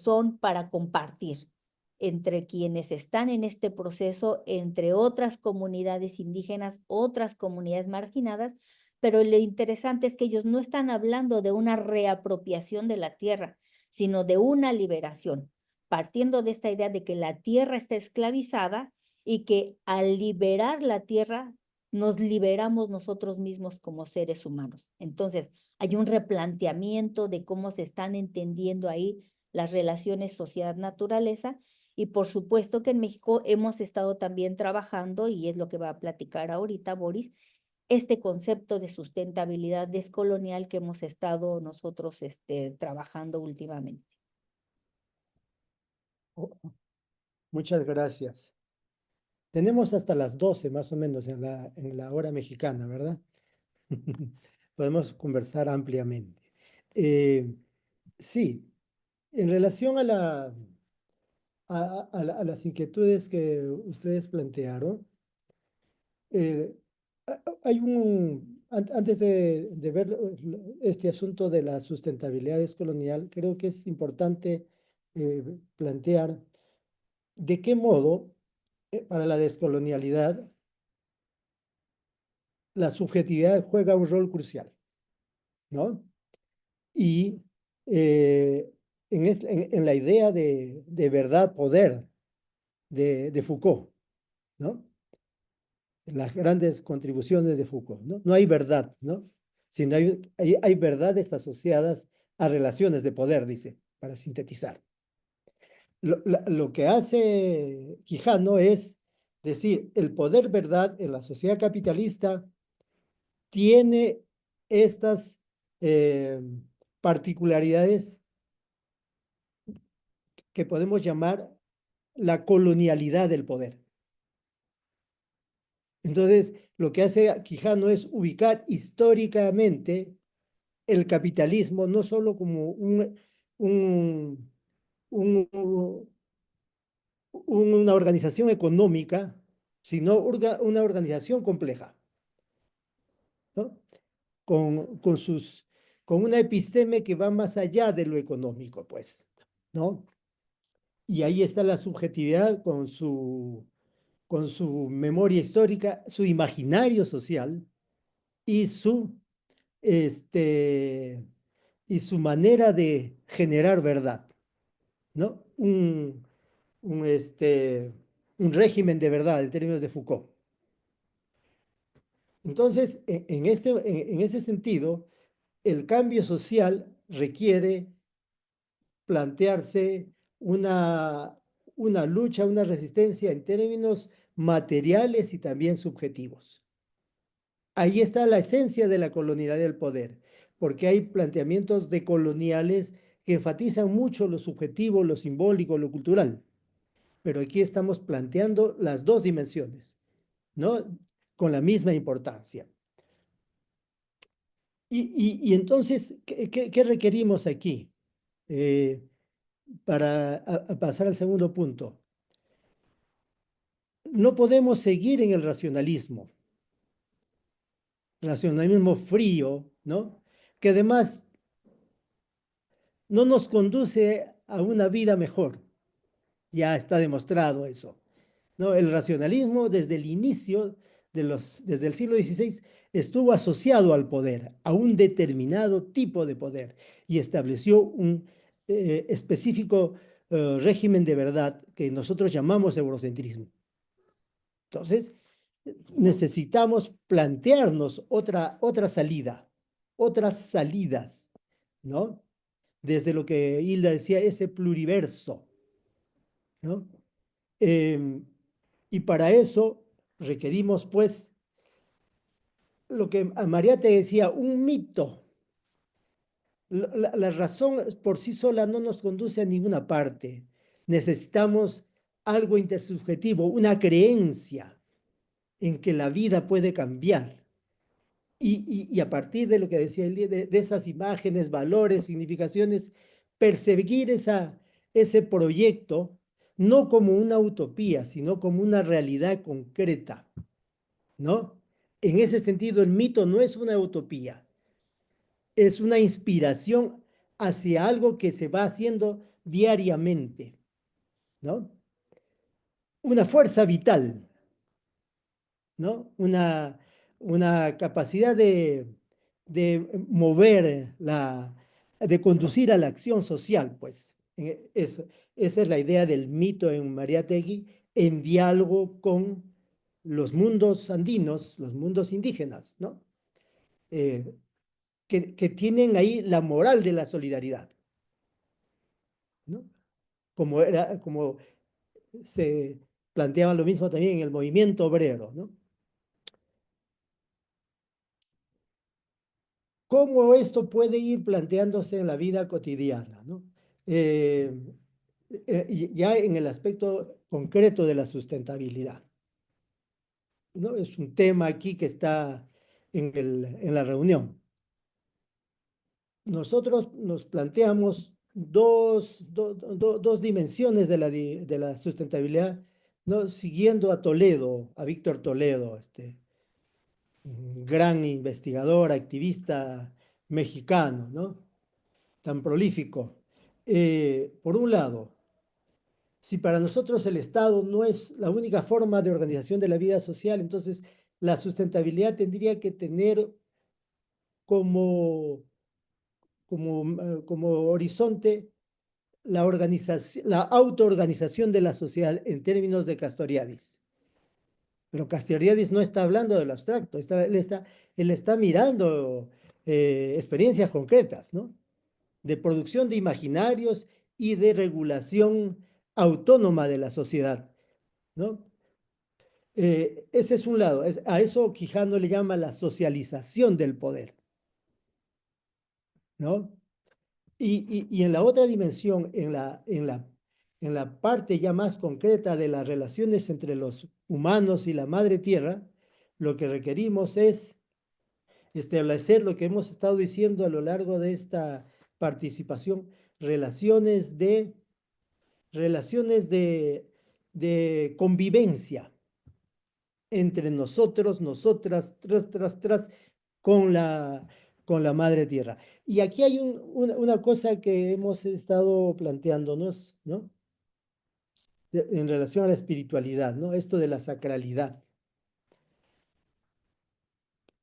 son para compartir entre quienes están en este proceso, entre otras comunidades indígenas, otras comunidades marginadas, pero lo interesante es que ellos no están hablando de una reapropiación de la tierra, sino de una liberación, partiendo de esta idea de que la tierra está esclavizada y que al liberar la tierra nos liberamos nosotros mismos como seres humanos. Entonces, hay un replanteamiento de cómo se están entendiendo ahí las relaciones sociedad-naturaleza y por supuesto que en México hemos estado también trabajando, y es lo que va a platicar ahorita Boris, este concepto de sustentabilidad descolonial que hemos estado nosotros trabajando últimamente. Muchas gracias. Tenemos hasta las 12 más o menos en la hora mexicana, ¿verdad? Podemos conversar ampliamente. Sí, en relación a las inquietudes que ustedes plantearon, hay antes de ver este asunto de la sustentabilidad descolonial, creo que es importante plantear de qué modo para la descolonialidad la subjetividad juega un rol crucial, ¿no? Y en la idea de verdad-poder de Foucault, ¿no? Las grandes contribuciones de Foucault, ¿no? No hay verdad, ¿no? Sino hay verdades asociadas a relaciones de poder, dice, para sintetizar. Lo que hace Quijano es decir, el poder verdad en la sociedad capitalista tiene estas particularidades que podemos llamar la colonialidad del poder. Entonces, lo que hace Quijano es ubicar históricamente el capitalismo no solo como una organización económica, sino una organización compleja, ¿no? Con una episteme que va más allá de lo económico, pues, ¿no? Y ahí está la subjetividad con su memoria histórica, su imaginario social y este, y su manera de generar verdad, ¿no? Un régimen de verdad en términos de Foucault. Entonces, en ese sentido, el cambio social requiere plantearse una lucha, una resistencia en términos materiales y también subjetivos. Ahí está la esencia de la colonialidad del poder, porque hay planteamientos decoloniales que enfatizan mucho lo subjetivo, lo simbólico, lo cultural. Pero aquí estamos planteando las dos dimensiones, ¿no? Con la misma importancia. Y entonces, ¿qué requerimos aquí? Para pasar al segundo punto. No podemos seguir en el racionalismo frío, ¿no? Que además no nos conduce a una vida mejor. Ya está demostrado eso, ¿no? El racionalismo desde el inicio, desde el siglo XVI, estuvo asociado al poder, a un determinado tipo de poder, y estableció un específico régimen de verdad que nosotros llamamos eurocentrismo. Entonces, necesitamos plantearnos otra salida, otras salidas, ¿no? Desde lo que Hilda decía, ese pluriverso, ¿no? Em, y para eso requerimos, pues, lo que María te decía, un mito. La razón por sí sola no nos conduce a ninguna parte. Necesitamos algo intersubjetivo, una creencia en que la vida puede cambiar. Y a partir de lo que decía él, de esas imágenes, valores, significaciones, perseguir ese proyecto no como una utopía, sino como una realidad concreta, ¿no? En ese sentido, el mito no es una utopía, es una inspiración hacia algo que se va haciendo diariamente, ¿no? Una fuerza vital, ¿no? Una capacidad de mover, de conducir a la acción social, pues. Esa es la idea del mito en Mariátegui, en diálogo con los mundos andinos, los mundos indígenas, ¿no? Eh, que tienen ahí la moral de la solidaridad, ¿no? Como se planteaba lo mismo también en el movimiento obrero, ¿no? ¿Cómo esto puede ir planteándose en la vida cotidiana, ¿no? Eh, ya en el aspecto concreto de la sustentabilidad, ¿no? Es un tema aquí que está en la reunión. Nosotros nos planteamos dos dimensiones de la sustentabilidad, ¿no? Siguiendo a Toledo, a Víctor Toledo, un gran investigador, activista mexicano, ¿no? Tan prolífico. Por un lado, si para nosotros el Estado no es la única forma de organización de la vida social, entonces la sustentabilidad tendría que tener como, como horizonte la autoorganización de la sociedad en términos de Castoriadis. Pero Castoriadis no está hablando de lo abstracto, él está mirando experiencias concretas, ¿no? De producción de imaginarios y de regulación autónoma de la sociedad, ¿no? Ese es un lado. A eso Quijano le llama la socialización del poder, ¿no? Y en la otra dimensión, en la parte ya más concreta de las relaciones entre los humanos y la madre tierra, lo que requerimos es establecer lo que hemos estado diciendo a lo largo de esta participación, relaciones de convivencia entre nosotros, nosotras, tras, con con la madre tierra. Y aquí hay una cosa que hemos estado planteándonos, ¿no? en relación a la espiritualidad, ¿no? Esto de la sacralidad.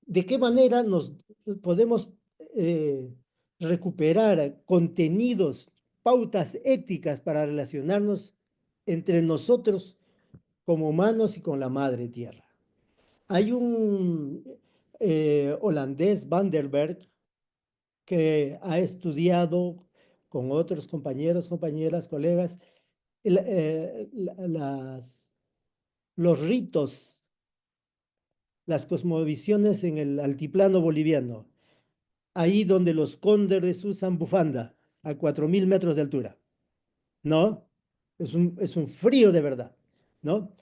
¿De qué manera nos podemos recuperar contenidos, pautas éticas para relacionarnos entre nosotros como humanos y con la Madre Tierra? Hay un holandés, Van der Berg, que ha estudiado con otros compañeros, compañeras, colegas, los ritos, las cosmovisiones en el altiplano boliviano, ahí donde los cóndores usan bufanda a 4.000 metros de altura, ¿no? Es un frío de verdad, ¿no?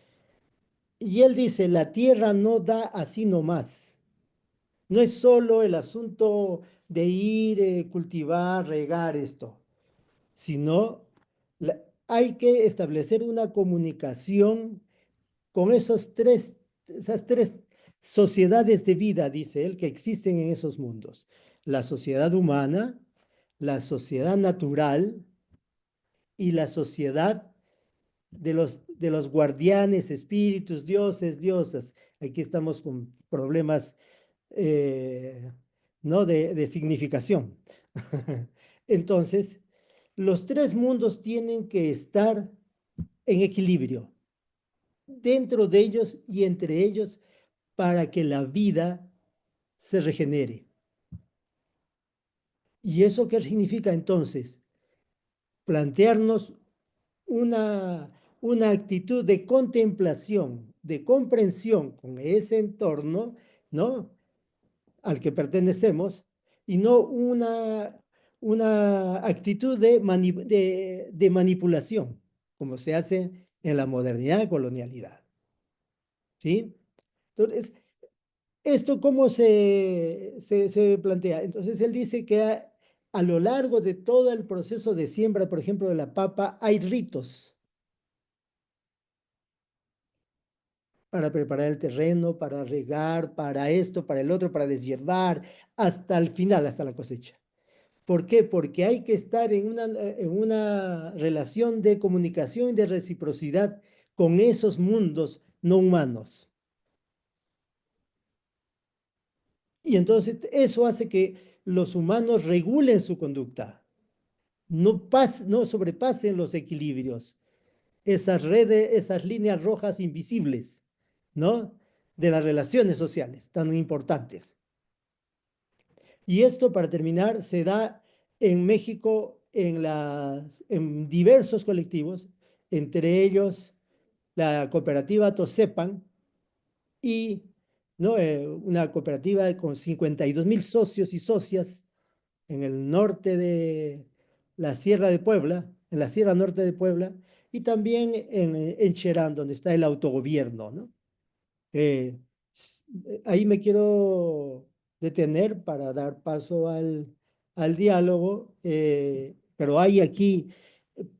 Y él dice, la tierra no da así nomás. No es solo el asunto de ir, cultivar, regar esto, sino hay que establecer una comunicación con esas tres sociedades de vida, dice él, que existen en esos mundos. La sociedad humana, la sociedad natural y la sociedad de los guardianes, espíritus, dioses, diosas. Aquí estamos con problemas, ¿no? De significación. Entonces, los tres mundos tienen que estar en equilibrio dentro de ellos y entre ellos para que la vida se regenere. ¿Y eso qué significa entonces? Plantearnos una, una actitud de contemplación, de comprensión con ese entorno, ¿no? Al que pertenecemos, y no una actitud de manipulación, como se hace en la modernidad y colonialidad. ¿Sí? Entonces, ¿esto cómo se plantea? Entonces, él dice que a lo largo de todo el proceso de siembra, por ejemplo, de la papa, hay ritos para preparar el terreno, para regar, para esto, para el otro, para deshiervar, hasta el final, hasta la cosecha. ¿Por qué? Porque hay que estar en una relación de comunicación y de reciprocidad con esos mundos no humanos. Y entonces eso hace que los humanos regulen su conducta, no sobrepasen los equilibrios, esas redes, esas líneas rojas invisibles, ¿no? De las relaciones sociales tan importantes. Y esto, para terminar, se da en México en diversos colectivos, entre ellos la cooperativa Tosepan y, ¿no? Una cooperativa con 52.000 socios y socias en el norte de la Sierra de Puebla, en la Sierra Norte de Puebla, y también en Cherán, donde está el autogobierno, ¿no? Eh, Ahí me quiero detener para dar paso al diálogo, pero hay aquí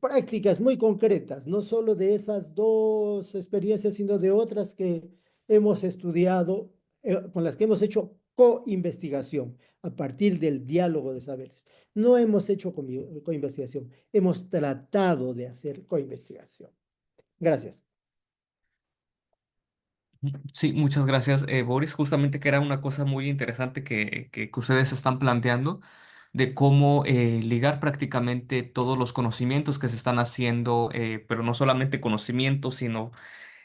prácticas muy concretas, no solo de esas dos experiencias, sino de otras que hemos estudiado, con las que hemos hecho co-investigación a partir del diálogo de saberes. No hemos hecho co-investigación, hemos tratado de hacer co-investigación. Gracias. Sí, muchas gracias, Boris. Justamente que era una cosa muy interesante que ustedes están planteando de cómo ligar prácticamente todos los conocimientos que se están haciendo, pero no solamente conocimientos, sino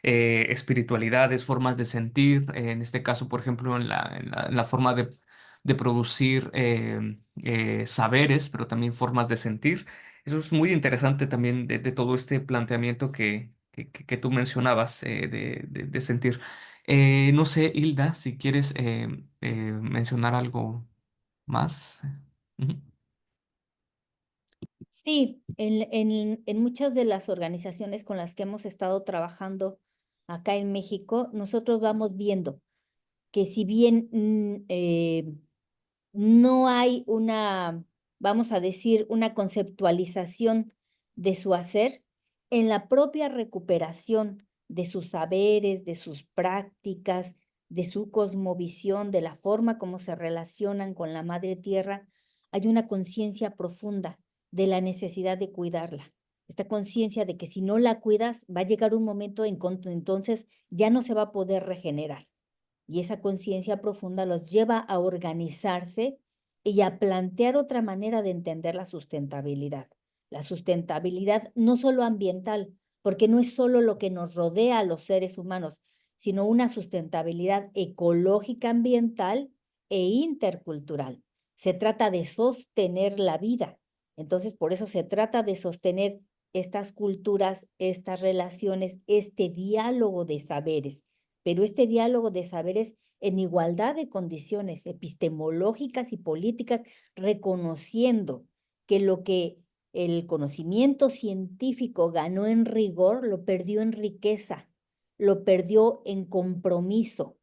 espiritualidades, formas de sentir, en este caso, por ejemplo, en la forma de producir saberes, pero también formas de sentir. Eso es muy interesante también de todo este planteamiento que tú mencionabas de sentir. No sé, Hilda, si quieres mencionar algo más. Ujú. Sí, en muchas de las organizaciones con las que hemos estado trabajando acá en México, nosotros vamos viendo que si bien no hay una, vamos a decir, una conceptualización de su hacer, en la propia recuperación de sus saberes, de sus prácticas, de su cosmovisión, de la forma como se relacionan con la madre tierra, hay una conciencia profunda de la necesidad de cuidarla, esta conciencia de que si no la cuidas, va a llegar un momento entonces ya no se va a poder regenerar. Y esa conciencia profunda los lleva a organizarse y a plantear otra manera de entender la sustentabilidad. La sustentabilidad no solo ambiental, porque no es solo lo que nos rodea a los seres humanos, sino una sustentabilidad ecológica, ambiental e intercultural. Se trata de sostener la vida. Entonces, por eso se trata de sostener estas culturas, estas relaciones, este diálogo de saberes, pero este diálogo de saberes en igualdad de condiciones epistemológicas y políticas, reconociendo que lo que el conocimiento científico ganó en rigor, lo perdió en riqueza, lo perdió en compromiso,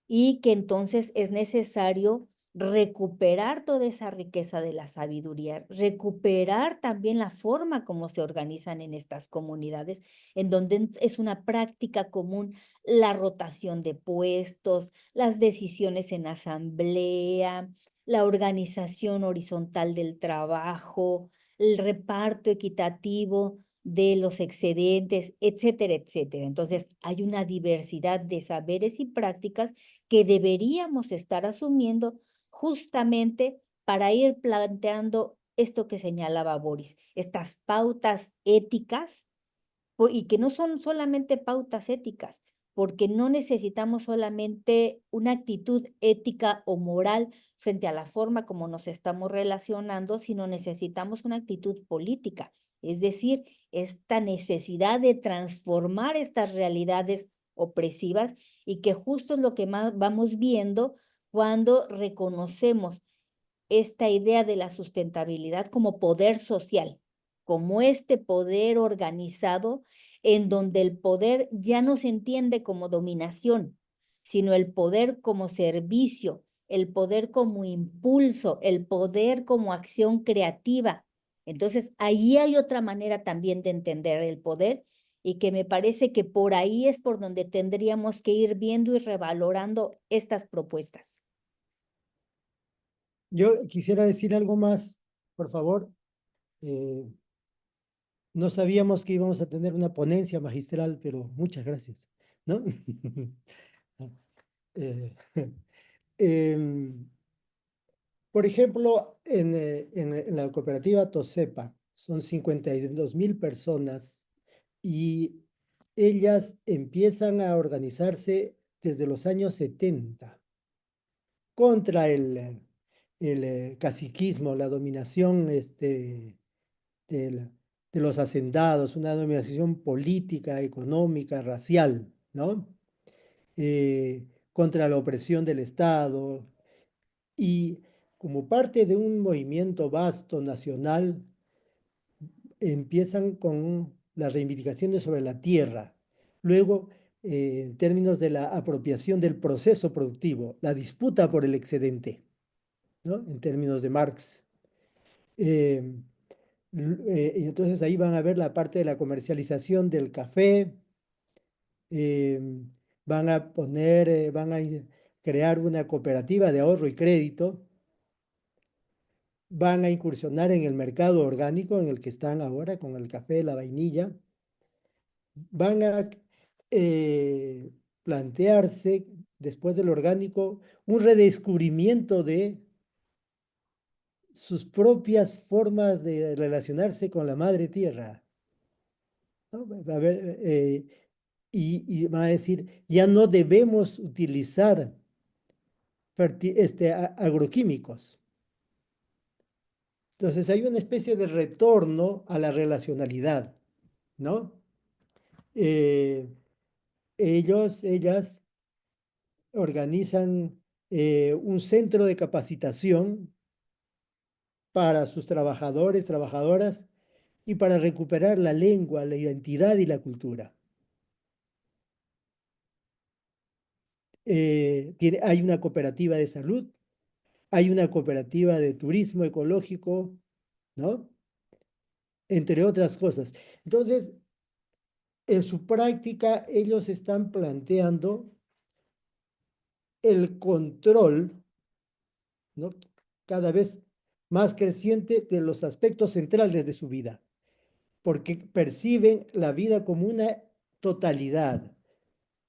y que entonces es necesario recuperar toda esa riqueza de la sabiduría, recuperar también la forma como se organizan en estas comunidades, en donde es una práctica común la rotación de puestos, las decisiones en asamblea, la organización horizontal del trabajo, el reparto equitativo de los excedentes, etcétera, etcétera. Entonces, hay una diversidad de saberes y prácticas que deberíamos estar asumiendo justamente para ir planteando esto que señalaba Boris, estas pautas éticas, y que no son solamente pautas éticas, porque no necesitamos solamente una actitud ética o moral frente a la forma como nos estamos relacionando, sino necesitamos una actitud política, es decir, esta necesidad de transformar estas realidades opresivas, y que justo es lo que más vamos viendo cuando reconocemos esta idea de la sustentabilidad como poder social, como este poder organizado en donde el poder ya no se entiende como dominación, sino el poder como servicio, el poder como impulso, el poder como acción creativa. Entonces, ahí hay otra manera también de entender el poder, y que me parece que por ahí es por donde tendríamos que ir viendo y revalorando estas propuestas. Yo quisiera decir algo más, por favor. Eh, no sabíamos que íbamos a tener una ponencia magistral, pero muchas gracias, ¿no? Eh, em, por ejemplo, en la cooperativa Tosepa son 52.000 personas y ellas empiezan a organizarse desde los años 70 contra el caciquismo, la dominación de los hacendados, una dominación política, económica, racial, ¿no? Contra la opresión del Estado. Y como parte de un movimiento vasto nacional, empiezan con las reivindicaciones sobre la tierra. Luego, en términos de la apropiación del proceso productivo, la disputa por el excedente, ¿no? En términos de Marx. Eh, y entonces ahí van a ver la parte de la comercialización del café, eh, van a crear una cooperativa de ahorro y crédito, van a incursionar en el mercado orgánico en el que están ahora con el café, la vainilla, van a eh, plantearse después del orgánico un redescubrimiento de sus propias formas de relacionarse con la madre tierra, ¿no? A ver, y van a decir, ya no debemos utilizar agroquímicos. Entonces hay una especie de retorno a la relacionalidad, ¿no? Eh, ellas organizan un centro de capacitación para sus trabajadores, trabajadoras, y para recuperar la lengua, la identidad y la cultura. Hay una cooperativa de salud, hay una cooperativa de turismo ecológico, ¿no? Entre otras cosas. Entonces, en su práctica, ellos están planteando el control, ¿no? Cada vez más creciente de los aspectos centrales de su vida. porque perciben la vida como una totalidad,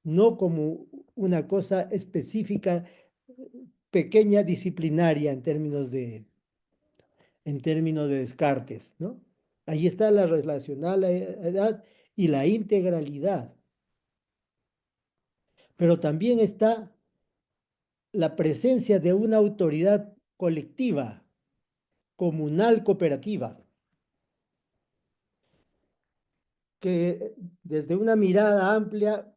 no como una cosa específica, pequeña, disciplinaria en términos de descartes, ¿no? Ahí está la relacionalidad y la integralidad, pero también está la presencia de una autoridad colectiva, comunal, cooperativa, que desde una mirada amplia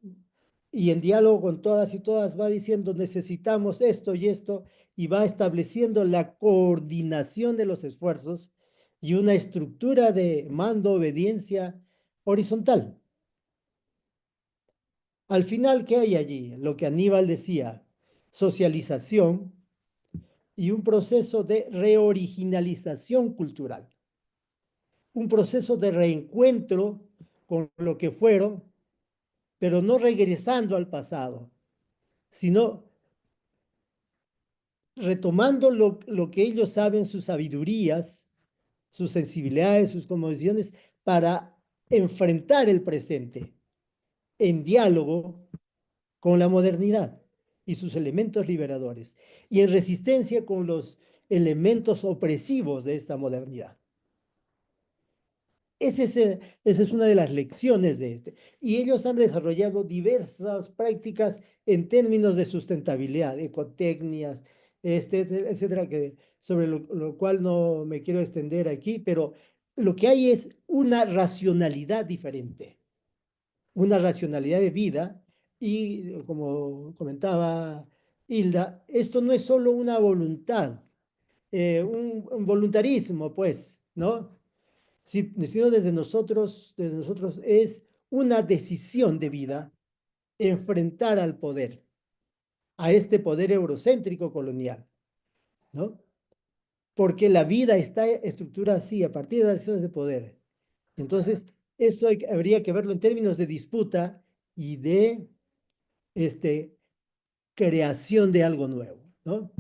y en diálogo con todas y todas va diciendo necesitamos esto y esto y va estableciendo la coordinación de los esfuerzos y una estructura de mando, obediencia horizontal. Al final, ¿qué hay allí? Lo que Aníbal decía, socialización y un proceso de reoriginalización cultural, un proceso de reencuentro con lo que fueron, pero no regresando al pasado, sino retomando lo que ellos saben, sus sabidurías, sus sensibilidades, sus convicciones, para enfrentar el presente en diálogo con la modernidad y sus elementos liberadores, y en resistencia con los elementos opresivos de esta modernidad. Esa es una de las lecciones de este. Y ellos han desarrollado diversas prácticas en términos de sustentabilidad, ecotecnias, etcétera, sobre lo cual no me quiero extender aquí, pero lo que hay es una racionalidad diferente, una racionalidad de vida. Y como comentaba Hilda, esto no es solo una voluntad, un voluntarismo, pues, ¿no? Sí, sino desde nosotros es una decisión de vida enfrentar al poder, a este poder eurocéntrico colonial, ¿no? Porque la vida está estructurada así, a partir de las relaciones de poder. Entonces, eso habría que verlo en términos de disputa y de este, creación de algo nuevo, ¿no?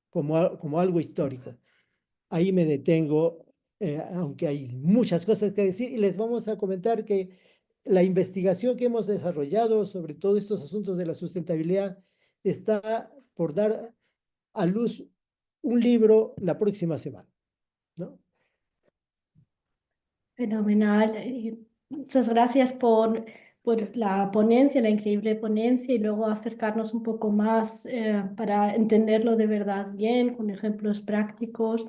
Como algo histórico. Ahí me detengo, aunque hay muchas cosas que decir, y les vamos a comentar que la investigación que hemos desarrollado sobre todos estos asuntos de la sustentabilidad está por dar a luz un libro la próxima semana, ¿no? Fenomenal. Muchas gracias por la ponencia, la increíble ponencia y luego acercarnos un poco más para entenderlo de verdad bien, con ejemplos prácticos.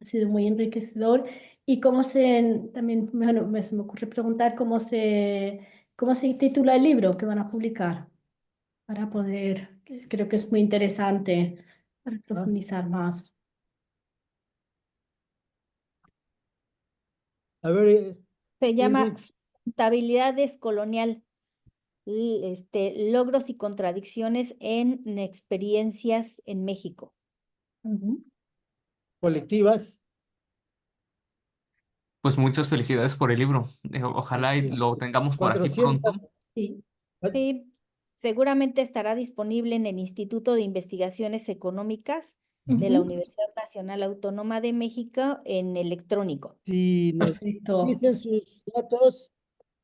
Ha sido muy enriquecedor. Y también bueno, se me ocurre preguntar cómo se titula el libro que van a publicar para poder, creo que es muy interesante para ¿Ah? profundizar más. A ver, Se llama Hildi, Sustentabilidad Descolonial, logros y contradicciones en experiencias en México. Ujú. colectivas, Pues muchas felicidades por el libro. Ojalá y así lo es. tengamos por aquí 400, pronto. Sí. Sí, seguramente estará disponible en el Instituto de Investigaciones Económicas de la Ujú. Universidad Nacional Autónoma de México en electrónico. si nos Perfecto. dicen sus datos,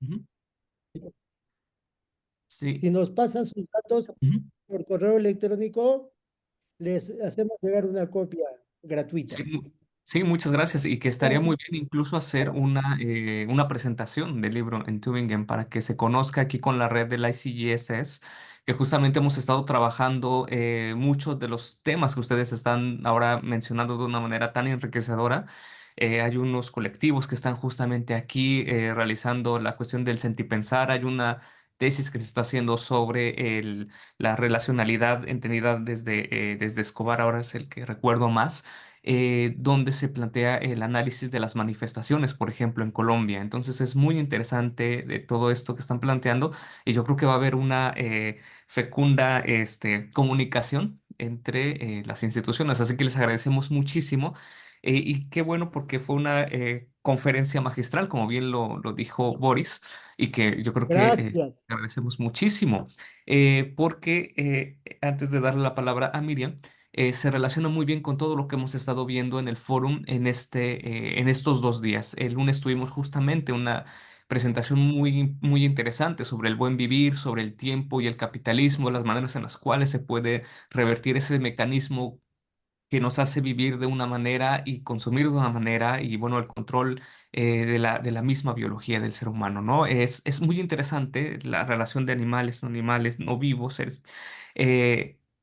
Ujú. Sí. si nos pasan sus datos Ujú. por correo electrónico, les hacemos llegar una copia Sí, gratuita. sí, muchas gracias. Y que estaría Bueno, muy bien incluso hacer una presentación del libro en Tübingen para que se conozca aquí con la red del ICGSS, que justamente hemos estado trabajando muchos de los temas que ustedes están ahora mencionando de una manera tan enriquecedora. Hay unos colectivos que están justamente aquí realizando la cuestión del sentipensar. Hay una tesis que se está haciendo sobre la relacionalidad entendida desde Escobar, ahora es el que recuerdo más, donde se plantea el análisis de las manifestaciones, por ejemplo, en Colombia. Entonces es muy interesante de todo esto que están planteando y yo creo que va a haber una fecunda comunicación entre las instituciones. Así que les agradecemos muchísimo y qué bueno porque fue una conferencia magistral, como bien lo dijo Boris, y que yo creo que Gracias. agradecemos muchísimo porque antes de darle la palabra a Miriam, se relaciona muy bien con todo lo que hemos estado viendo en el fórum en estos 2 días. El lunes tuvimos justamente una presentación muy interesante sobre el buen vivir, sobre el tiempo y el capitalismo, las maneras en las cuales se puede revertir ese mecanismo que nos hace vivir de una manera y consumir de una manera, y bueno, el control de la misma biología del ser humano, ¿no? Es muy interesante la relación de animales no vivos,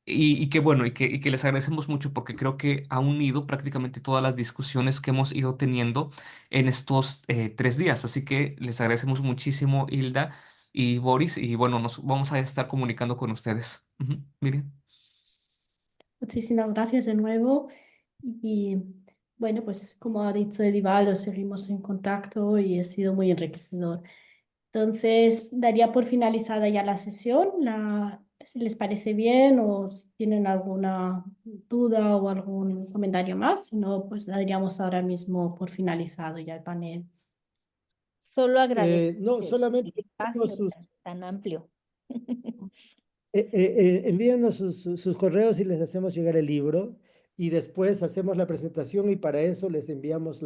y que bueno, y que les agradecemos mucho porque creo que ha unido prácticamente todas las discusiones que hemos ido teniendo en estos 3 días. Así que les agradecemos muchísimo, Hilda y Boris, y bueno, nos vamos a estar comunicando con ustedes. Ujú, Miriam. Muchísimas gracias de nuevo. Y bueno, pues como ha dicho Edivaldo, seguimos en contacto y ha sido muy enriquecedor. Entonces, daría por finalizada ya la sesión, si les parece bien o si tienen alguna duda o algún comentario más. Si no, pues daríamos ahora mismo por finalizado ya el panel. Solo agradecer No, el solamente espacio tan amplio. envíenos sus correos y les hacemos llegar el libro y después hacemos la presentación y para eso les enviamos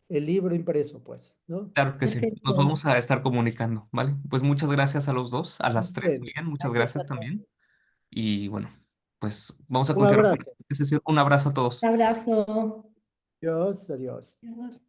el libro impreso, pues, ¿no? Claro que sí. Nos Perfecto. vamos a estar comunicando, ¿vale? Pues muchas gracias a los dos, a las tres, Bueno, bien, muchas gracias gracias a todos. también. Y bueno, pues vamos a Un continuar con abrazo. esta sesión. Un abrazo a todos. Un abrazo. Adiós, adiós. Adiós.